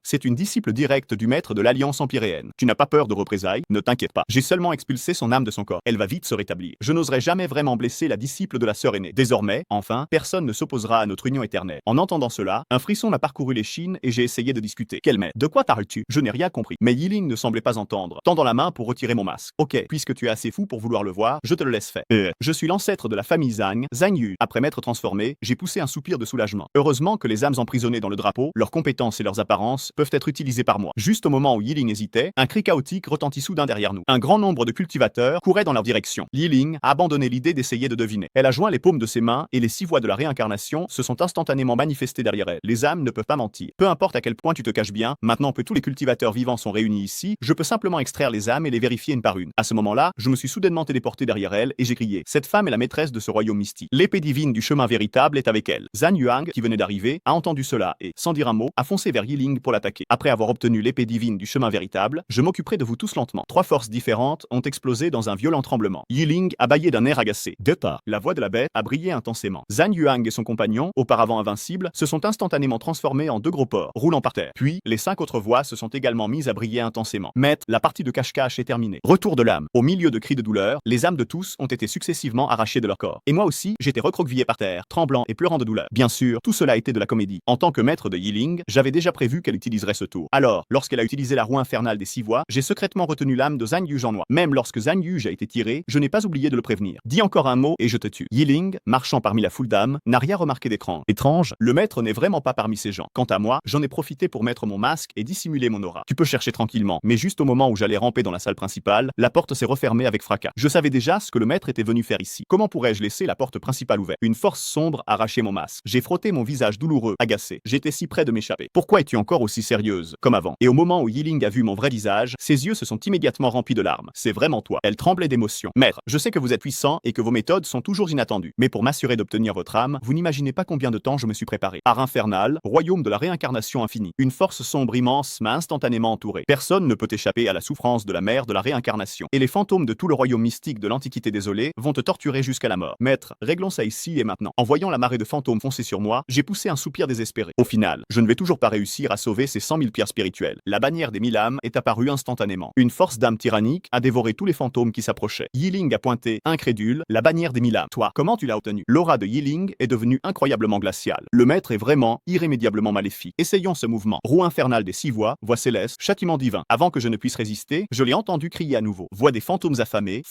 C'est une disciple directe du maître de l'Alliance empyréenne. Tu n'as pas peur de représailles? Ne t'inquiète pas. J'ai seulement expulsé son âme de son corps. Elle va vite se rétablir. Je n'oserais jamais vraiment blesser la disciple de la sœur aînée. Désormais, enfin, personne ne s'opposera à notre union éternelle. En entendant cela, un frisson m'a parcouru l'échine et j'ai essayé de discuter. Quel maître? De quoi parles-tu? Je n'ai rien compris. Mais Yiling ne semblait pas entendre, tendant la main pour retirer mon masque. Ok, puisque tu es assez fou pour vouloir le voir, je te le laisse faire. Je suis l'ancêtre de la famille Zhang, Zhang Yu. Après m'être transformé, j'ai poussé un soupir de soulagement. Heureusement que les âmes emprisonnées dans le drapeau, leurs compétences et leurs apparences peuvent être utilisées par moi. Juste au moment où Yiling hésitait, un cri chaotique retentit soudain derrière nous. Un grand nombre de cultivateurs couraient dans leur direction. Yiling a abandonné l'idée d'essayer de deviner. Elle a joint les paumes de ses mains et les 6 voix de la réincarnation se sont instantanément manifestées derrière elle. Les âmes ne peuvent pas mentir. Peu importe à quel point tu te caches bien, maintenant que tous les cultivateurs vivants sont réunis ici, je peux simplement extraire les âmes et les vérifier une par une. À ce moment-là, je me suis soudainement téléporté derrière elle et j'ai crié. Cette femme est la maîtresse de ce royaume mystique. L'épée divine du chemin véritable est avec elle. Zhan Yuang, qui venait d'arriver, a entendu cela et, sans dire un mot, a foncé vers Yiling pour l'attaquer. Après avoir obtenu l'épée divine du chemin véritable, je m'occuperai de vous tous lentement. 3 forces différentes ont explosé dans un violent tremblement. Yiling a bâillé d'un air agacé. De part, la voix de la bête a brillé intensément. Zhan Yuang et son compagnon, auparavant invincibles, se sont instantanément transformés en 2 gros porcs, roulant par terre. Puis, les 5 autres voix se sont également mises à briller intensément. Maître, la partie de cache-cache est terminée. Retour de l'âme. Au milieu de cris de douleur, les âmes de tous ont été successivement arrachées de leur corps. Et moi aussi, j'étais recroquevillé par terre, tremblant et pleurant de douleur. Bien sûr, tout cela était de la comédie. En tant que maître de Yiling, j'avais déjà prévu qu'elle utiliserait ce tour. Alors, lorsqu'elle a utilisé la roue infernale des 6 voix, j'ai secrètement retenu l'âme de Zhang Yu en moi. Même lorsque Zhang Yu a été tiré, je n'ai pas oublié de le prévenir. Dis encore un mot et je te tue. Yiling, marchant parmi la foule d'âmes, n'a rien remarqué d'étrange. Étrange, le maître n'est vraiment pas parmi ces gens. Quant à moi, j'en ai profité pour mettre mon masque et dissimuler mon aura. Tu peux chercher tranquillement, mais juste au moment où j'allais ramper dans la salle principale, la porte s'est refermée avec fracas. Je savais déjà ce que le maître était venu faire ici. Comment pourrais-je laisser la porte principale ouverte? Une force sombre a arraché mon masque. J'ai frotté mon visage douloureux, agacé. J'étais si près de m'échapper. Pourquoi es-tu encore aussi sérieuse, comme avant? Et au moment où Yiling a vu mon vrai visage, ses yeux se sont immédiatement remplis de larmes. C'est vraiment toi. Elle tremblait d'émotion. Maître, je sais que vous êtes puissant et que vos méthodes sont toujours inattendues. Mais pour m'assurer d'obtenir votre âme, vous n'imaginez pas combien de temps je me suis préparé. Art infernal, royaume de la réincarnation infinie. Une force sombre immense m'a instantanément entouré. Personne ne peut échapper à la souffrance de la mère de la réincarnation. Et les fantômes de tout le royaume mystique de l'Antiquité désolée vont te torturer jusqu'à la mort. Maître, réglons ça ici et maintenant. En voyant la marée de fantômes foncer sur moi, j'ai poussé un soupir désespéré. Au final, je ne vais toujours pas réussir à sauver ces 100 000 pierres spirituelles. La bannière des 1000 âmes est apparue instantanément. Une force d'âme tyrannique a dévoré tous les fantômes qui s'approchaient. Yiling a pointé, incrédule, la bannière des 1000 âmes. Toi, comment tu l'as obtenue? L'aura de Yiling est devenue incroyablement glaciale. Le maître est vraiment, irrémédiablement maléfique. Essayons ce mouvement. Roue infernale des 6 voix, voix céleste, châtiment divin. Avant que je ne puisse résister, je l'ai entendu crier à nouveau. Voix des fantômes affamés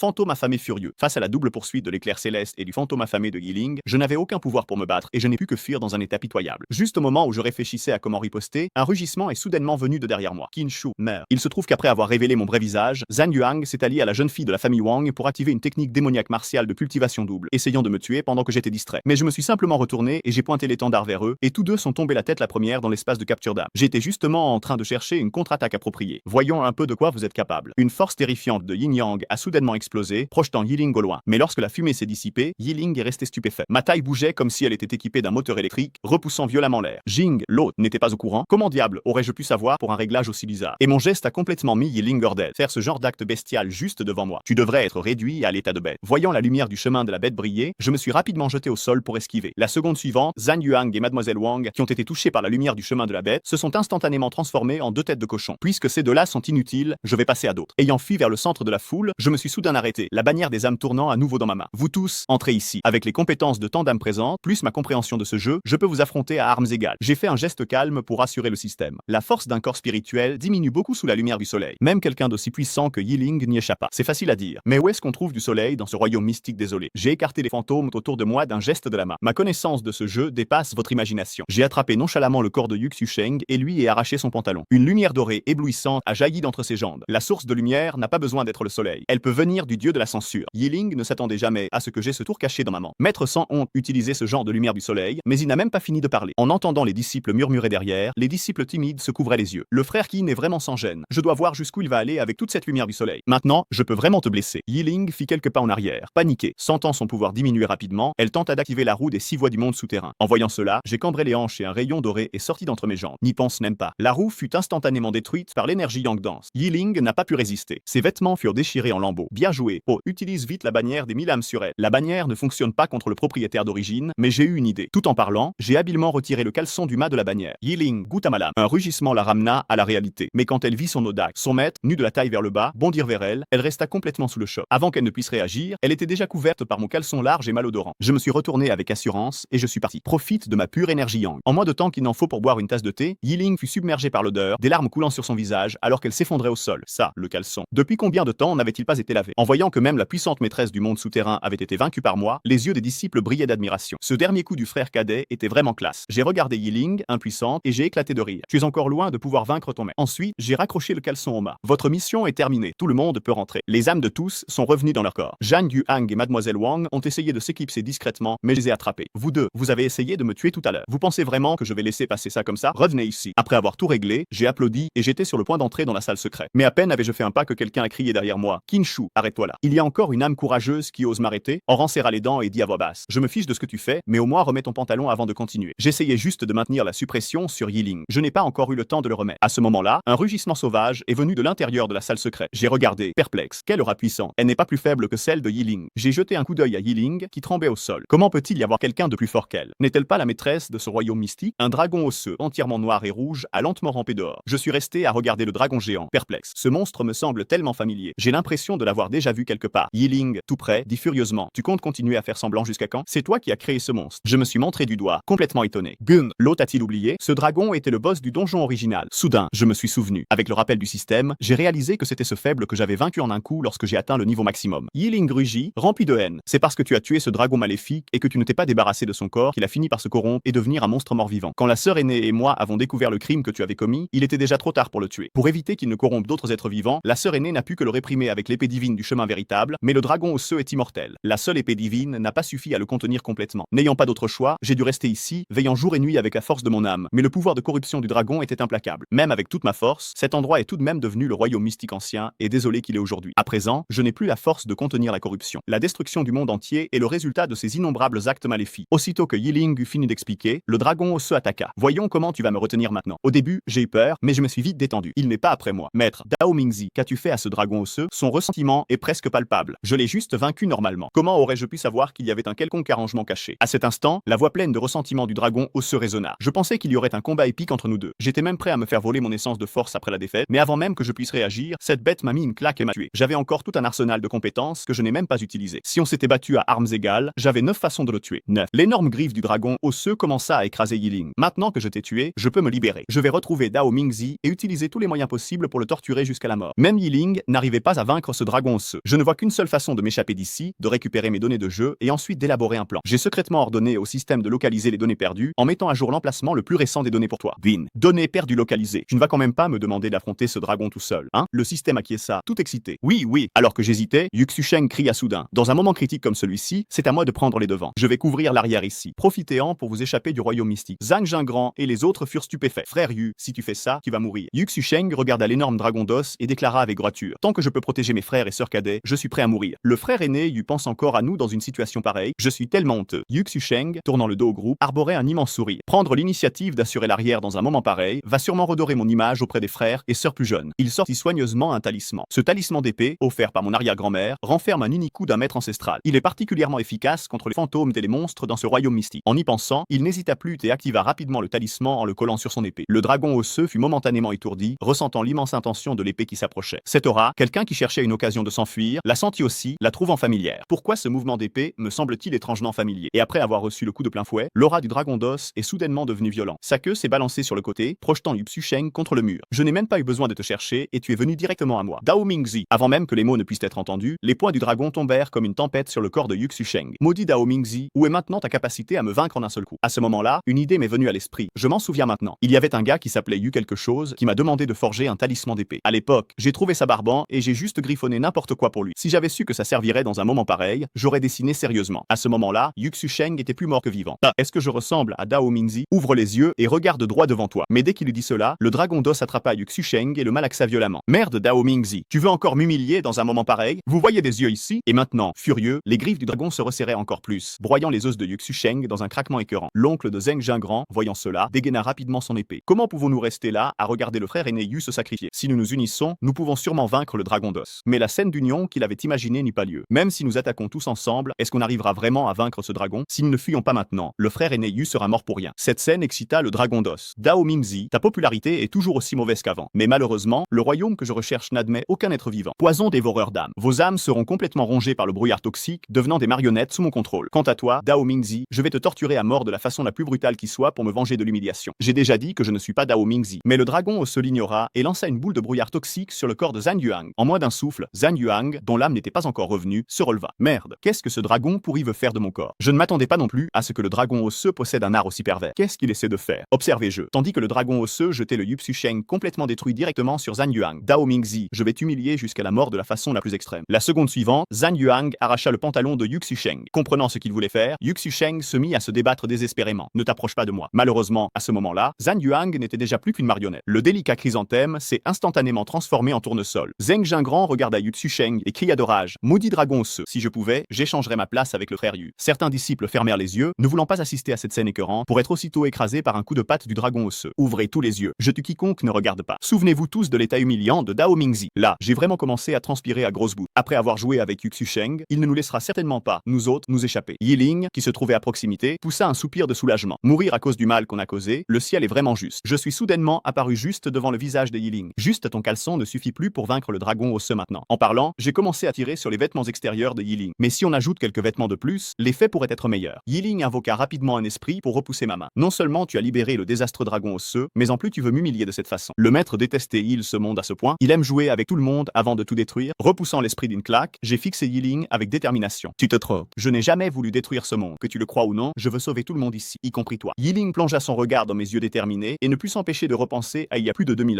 furieux. Face à la double poursuite de l'éclair céleste et du fantôme affamé de Yiling, je n'avais aucun pouvoir pour me battre et je n'ai pu que fuir dans un état pitoyable. Juste au moment où je réfléchissais à comment riposter, un rugissement est soudainement venu de derrière moi. Qin Shu meurt. Il se trouve qu'après avoir révélé mon vrai visage, Zhan Yuang s'est allié à la jeune fille de la famille Wang pour activer une technique démoniaque martiale de cultivation double, essayant de me tuer pendant que j'étais distrait. Mais je me suis simplement retourné et j'ai pointé l'étendard vers eux, et tous deux sont tombés la tête la première dans l'espace de capture d'âme. J'étais justement en train de chercher une contre-attaque appropriée. Voyons un peu de quoi vous êtes capable. Une force terrifiante de Yin Yang a soudainement explosé, projetant Yiling au loin. Mais lorsque la fumée s'est dissipée, Yiling est resté stupéfait. Ma taille bougeait comme si elle était équipée d'un moteur électrique, repoussant violemment l'air. Jing, l'autre, n'était pas au courant. Comment diable aurais-je pu savoir pour un réglage aussi bizarre? Et mon geste a complètement mis Yiling hors d'elle. Faire ce genre d'acte bestial juste devant moi. Tu devrais être réduit à l'état de bête. Voyant la lumière du chemin de la bête briller, je me suis rapidement jeté au sol pour esquiver. La seconde suivante, Zhan Yuang et Mademoiselle Wang, qui ont été touchés par la lumière du chemin de la bête, se sont instantanément transformés en 2 têtes de cochon. Puisque ces deux-là sont inutiles, je vais passer à d'autres. Ayant fui vers le centre de la foule, je me suis soudain arrêté, la bannière des âmes tournant à nouveau dans ma main. Vous tous, entrez ici. Avec les compétences de tant d'âmes présentes, plus ma compréhension de ce jeu, je peux vous affronter à armes égales. J'ai fait un geste calme pour rassurer le système. La force d'un corps spirituel diminue beaucoup sous la lumière du soleil. Même quelqu'un d'aussi puissant que Yiling n'y échappe pas. C'est facile à dire. Mais où est-ce qu'on trouve du soleil dans ce royaume mystique désolé? J'ai écarté les fantômes autour de moi d'un geste de la main. Ma connaissance de ce jeu dépasse votre imagination. J'ai attrapé nonchalamment le corps de Yu Xusheng et lui ai arraché son pantalon. Une lumière dorée éblouissante a jailli d'entre ses jambes. La source de lumière n'a pas besoin d'être le soleil. Elle peut venir du dieu de la censure. Yiling ne s'attendait jamais à ce que j'ai ce tour caché dans ma main. Maître sans honte utilisait ce genre de lumière du soleil, mais il n'a même pas fini de parler. En entendant les disciples murmurer derrière, les disciples timides se couvraient les yeux. Le frère Qin est vraiment sans gêne. Je dois voir jusqu'où il va aller avec toute cette lumière du soleil. Maintenant, je peux vraiment te blesser. Yiling fit quelques pas en arrière. Paniquée, sentant son pouvoir diminuer rapidement, elle tenta d'activer la roue des 6 voies du monde souterrain. En voyant cela, j'ai cambré les hanches et un rayon doré est sorti d'entre mes jambes. N'y pense même pas. La roue fut instantanément détruite par l'énergie Yang Dance. Yiling n'a pas pu résister. Ses vêtements furent déchirés en lambeaux. Bien joué. Oh, utilise vite la bannière des 1000 âmes sur elle. La bannière ne fonctionne pas contre le propriétaire d'origine, mais j'ai eu une idée. Tout en parlant, j'ai habilement retiré le caleçon du mât de la bannière. Yiling goûte à ma lame. Un rugissement la ramena à la réalité. Mais quand elle vit son Odak, son maître, nu de la taille vers le bas, bondir vers elle, elle resta complètement sous le choc. Avant qu'elle ne puisse réagir, elle était déjà couverte par mon caleçon large et malodorant. Je me suis retourné avec assurance et je suis parti. Profite de ma pure énergie yang. En moins de temps qu'il n'en faut pour boire une tasse de thé, Yiling fut submergée par l'odeur, des larmes coulant sur son visage alors qu'elle s'effondrait au sol. Ça, le caleçon. Depuis combien de temps n'avait-il pas été lavé? En voyant que même la puissante maîtresse du monde souterrain avait été vaincue par moi, les yeux des disciples brillaient d'admiration. Ce dernier coup du frère cadet était vraiment classe. J'ai regardé Yiling, impuissante, et j'ai éclaté de rire. Tu es encore loin de pouvoir vaincre ton maître. Ensuite, j'ai raccroché le caleçon au mât. Votre mission est terminée. Tout le monde peut rentrer. Les âmes de tous sont revenues dans leur corps. Zhang Yuhang et Mademoiselle Wang ont essayé de s'éclipser discrètement, mais je les ai attrapés. Vous deux, vous avez essayé de me tuer tout à l'heure. Vous pensez vraiment que je vais laisser passer ça comme ça? Revenez ici. Après avoir tout réglé, j'ai applaudi et j'étais sur le point d'entrer dans la salle secrète. Mais à peine avais-je fait un pas que quelqu'un a crié derrière moi. Kinshu, arrête-toi là. Il y a encore une âme courageuse qui ose m'arrêter. Oran serra les dents et dit à voix basse. Je me fiche de ce que tu fais, mais au moins remets ton pantalon avant de continuer. J'essayais juste de maintenir la suppression sur Yiling. Je n'ai pas encore eu le temps de le remettre. À ce moment-là, un rugissement sauvage est venu de l'intérieur de la salle secrète. J'ai regardé, perplexe. Quelle aura puissant. Elle n'est pas plus faible que celle de Yiling. J'ai jeté un coup d'œil à Yiling, qui tremblait au sol. Comment peut-il y avoir quelqu'un de plus fort qu'elle? N'est-elle pas la maîtresse de ce royaume mystique? Un dragon osseux, entièrement noir et rouge, a lentement rampé dehors. Je suis resté à regarder le dragon géant, perplexe. Ce monstre me semble tellement familier. J'ai l'impression de l'avoir déjà vu quelque part. Yiling, tout près, dit furieusement. Tu comptes continuer à faire semblant jusqu'à quand? C'est toi qui as créé ce monstre. Je me suis montré du doigt, complètement étonné. Gun, l'hôte a-t-il oublié? Ce dragon était le boss du donjon original. Soudain, je me suis souvenu. Avec le rappel du système, j'ai réalisé que c'était ce faible que j'avais vaincu en un coup lorsque j'ai atteint le niveau maximum. Yiling rugit, rempli de haine. C'est parce que tu as tué ce dragon maléfique et que tu ne t'es pas débarrassé de son corps qu'il a fini par se corrompre et devenir un monstre mort-vivant. Quand la sœur aînée et moi avons découvert le crime que tu avais commis, il était déjà trop tard pour le tuer. Pour éviter qu'il ne corrompe d'autres êtres vivants, la sœur aînée n'a pu que le réprimer avec l'épée divine du chemin véritable, mais le dragon osseux est immortel. La seule épée divine n'a pas suffi à le contenir complètement. N'ayant pas d'autre choix, j'ai dû rester ici, veillant jour et nuit avec la force de mon âme. Mais le pouvoir de corruption du dragon était implacable. Même avec toute ma force, cet endroit est tout de même devenu le royaume mystique ancien, et désolé qu'il est aujourd'hui. À présent, je n'ai plus la force de contenir la corruption. La destruction du monde entier est le résultat de ces innombrables actes maléfiques. Aussitôt que Yiling eut fini d'expliquer, le dragon osseux attaqua. Voyons comment tu vas me retenir maintenant. Au début, j'ai eu peur, mais je me suis vite détendu. Il n'est pas après moi. Maître, Dao Mingzi, qu'as-tu fait à ce dragon osseux? Son ressentiment est presque palpable. Je l'ai juste vaincu normalement. Comment aurais-je pu savoir qu'il y avait un quelconque arrangement caché? À cet instant, la voix pleine de ressentiment du dragon osseux résonna. Je pensais qu'il y aurait un combat épique entre nous deux. J'étais même prêt à me faire voler mon essence de force après la défaite, mais avant même que je puisse réagir, cette bête m'a mis une claque et m'a tué. J'avais encore tout un arsenal de compétences que je n'ai même pas utilisé. Si on s'était battu à armes égales, j'avais 9 façons de le tuer. 9. L'énorme griffe du dragon osseux commença à écraser Yiling. Maintenant que je t'ai tué, je peux me libérer. Je vais retrouver Dao Mingzi et utiliser tous les moyens possibles pour le torturer jusqu'à la mort. Même Yiling n'arrivait pas à vaincre ce dragon osseux. Je ne vois qu'une seule façon de m'échapper d'ici, de récupérer mes données de jeu et ensuite d'élaborer un plan. J'ai secrètement ordonné au système de localiser les données perdues en mettant à jour l'emplacement le plus récent des données pour toi. Bin. Données perdues localisées. Tu ne vas quand même pas me demander d'affronter ce dragon tout seul, hein? Le système acquiesça, tout excité. Oui, oui. Alors que j'hésitais, Yuxusheng cria soudain. Dans un moment critique comme celui-ci, c'est à moi de prendre les devants. Je vais couvrir l'arrière ici. Profitez-en pour vous échapper du royaume mystique. Zhang Jingran et les autres furent stupéfaits. Frère Yu, si tu fais ça, tu vas mourir. Yuxusheng regarda l'énorme dragon d'os et déclara avec droiture. Tant que je peux protéger mes frères et sœurs cadets, je suis prêt à mourir. Le frère aîné Yu pense encore à nous dans une situation pareille. Je suis tellement honteux. Yuxusheng, tournant le dos au groupe, arborait un immense sourire. Prendre l'initiative d'assurer l'arrière dans un moment pareil va sûrement redorer mon image auprès des frères et sœurs plus jeunes. Il sortit soigneusement un talisman. Ce talisman d'épée, offert par mon arrière-grand-mère, renferme un unique coup d'un maître ancestral. Il est particulièrement efficace contre les fantômes et les monstres dans ce royaume mystique. En y pensant, il n'hésita plus et activa rapidement le talisman en le collant sur son épée. Le dragon osseux fut momentanément étourdi, ressentant l'immense intention de l'épée qui s'approchait. Cette aura, quelqu'un qui cherchait une occasion de s'enfuir, la sentit aussi, la trouvant familière. Pourquoi ce mouvement d'épée me semble-t-il étrangement familier? Et après avoir reçu le coup de plein fouet, l'aura du dragon d'os est soudainement devenue violente. Sa queue s'est balancée sur le côté, projetant Yuxusheng contre le mur. Je n'ai même pas eu besoin de te chercher et tu es venu directement à moi. Dao Mingzi. Avant même que les mots ne puissent être entendus, les poings du dragon tombèrent comme une tempête sur le corps de Yuxusheng. Maudit Dao Mingzi, où est maintenant ta capacité à me vaincre en un seul coup? À ce moment-là, une idée m'est venue à l'esprit. Je m'en souviens maintenant. Il y avait un gars qui s'appelait Yu quelque chose qui m'a demandé de forger un talisman d'épée. À l'époque, j'ai trouvé ça barbant et j'ai juste griffonné n'importe quoi pour lui. Si j'avais su que ça servirait dans un moment pareil, j'aurais dessiné sérieusement. À ce moment-là, Yuxusheng était plus mort que vivant. Ah, est-ce que je ressemble à Dao Mingzi? Ouvre les yeux et regarde droit devant toi. Mais dès qu'il eut dit cela, le dragon d'os attrapa Yuxusheng et le malaxa violemment. Merde Dao Mingzi, tu veux encore m'humilier dans un moment pareil? Vous voyez des yeux ici? Et maintenant, furieux, les griffes du dragon se resserraient encore plus, broyant les os de Yuxusheng dans un craquement écœurant. L'oncle de Zheng Jingran, voyant cela, dégaina rapidement son épée. Comment pouvons-nous rester là à regarder le frère aîné Yu se sacrifier? Si nous nous unissons, nous pouvons sûrement vaincre le dragon d'os. Mais la scène d'union qu'il avait imaginée imaginé n'y pas lieu. Même si nous attaquons tous ensemble, est-ce qu'on arrivera vraiment à vaincre ce dragon? Si nous ne fuyons pas maintenant, le frère aîné Yu sera mort pour rien. Cette scène excita le dragon d'os. Dao Mingzi, ta popularité est toujours aussi mauvaise qu'avant. Mais malheureusement, le royaume que je recherche n'admet aucun être vivant. Poison dévoreur d'âmes. Vos âmes seront complètement rongées par le brouillard toxique, devenant des marionnettes sous mon contrôle. Quant à toi, Dao Mingzi, je vais te torturer à mort de la façon la plus brutale qui soit pour me venger de l'humiliation. J'ai déjà dit que je ne suis pas Dao Mingzi. Mais le dragon se l'ignora et lança une boule de brouillard toxique sur le corps de Zhan Yuang. En moins d'un souffle, Zhan Yuang, dont l'âme n'était pas encore revenue, se releva. Merde, qu'est-ce que ce dragon pourri veut faire de mon corps? Je ne m'attendais pas non plus à ce que le dragon osseux possède un art aussi pervers. Qu'est-ce qu'il essaie de faire? Observez-je. Tandis que le dragon osseux jetait le Yupsu Sheng complètement détruit directement sur Zhan Yuang. Dao Mingzi, je vais t'humilier jusqu'à la mort de la façon la plus extrême. La seconde suivante, Zhan Yuang arracha le pantalon de Yuxu Sheng. Comprenant ce qu'il voulait faire, Yuxu Sheng se mit à se débattre désespérément. Ne t'approche pas de moi. Malheureusement, à ce moment-là, Zhan Yuang n'était déjà plus qu'une marionnette. Le délicat chrysanthème s'est instantanément transformé en tournesol. Zheng Jingran regarda Yuxu Sheng et cria de rage. Maudit dragon osseux. Si je pouvais, j'échangerais ma place avec le frère Yu. Certains disciples fermèrent les yeux, ne voulant pas assister à cette scène écœurante, pour être aussitôt écrasés par un coup de patte du dragon osseux. Ouvrez tous les yeux. Je tue quiconque ne regarde pas. Souvenez-vous tous de l'état humiliant de Dao Mingzi. Là, j'ai vraiment commencé à transpirer à grosses gouttes. Après avoir joué avec Yuxu Sheng, il ne nous laissera certainement pas, nous autres, nous échapper. Yiling, qui se trouvait à proximité, poussa un soupir de soulagement. Mourir à cause du mal qu'on a causé, le ciel est vraiment juste. Je suis soudainement apparu juste devant le visage de Yiling. Juste ton caleçon ne suffit plus pour vaincre le dragon osseux maintenant. En parlant, j'ai commencé à tirer sur les vêtements extérieurs de Yiling. Mais si on ajoute quelques vêtements de plus, l'effet pourrait être meilleur. Yiling invoqua rapidement un esprit pour repousser ma main. Non seulement tu as libéré le désastreux dragon osseux, mais en plus tu veux m'humilier de cette façon. Le maître détestait ce monde à ce point, il aime jouer avec tout le monde avant de tout détruire. Repoussant l'esprit d'une claque, j'ai fixé Yiling avec détermination. Tu te trompes. Je n'ai jamais voulu détruire ce monde. Que tu le crois ou non, je veux sauver tout le monde ici, y compris toi. Yiling plongea son regard dans mes yeux déterminés et ne put s'empêcher de repenser à il y a plus de 2000 ans.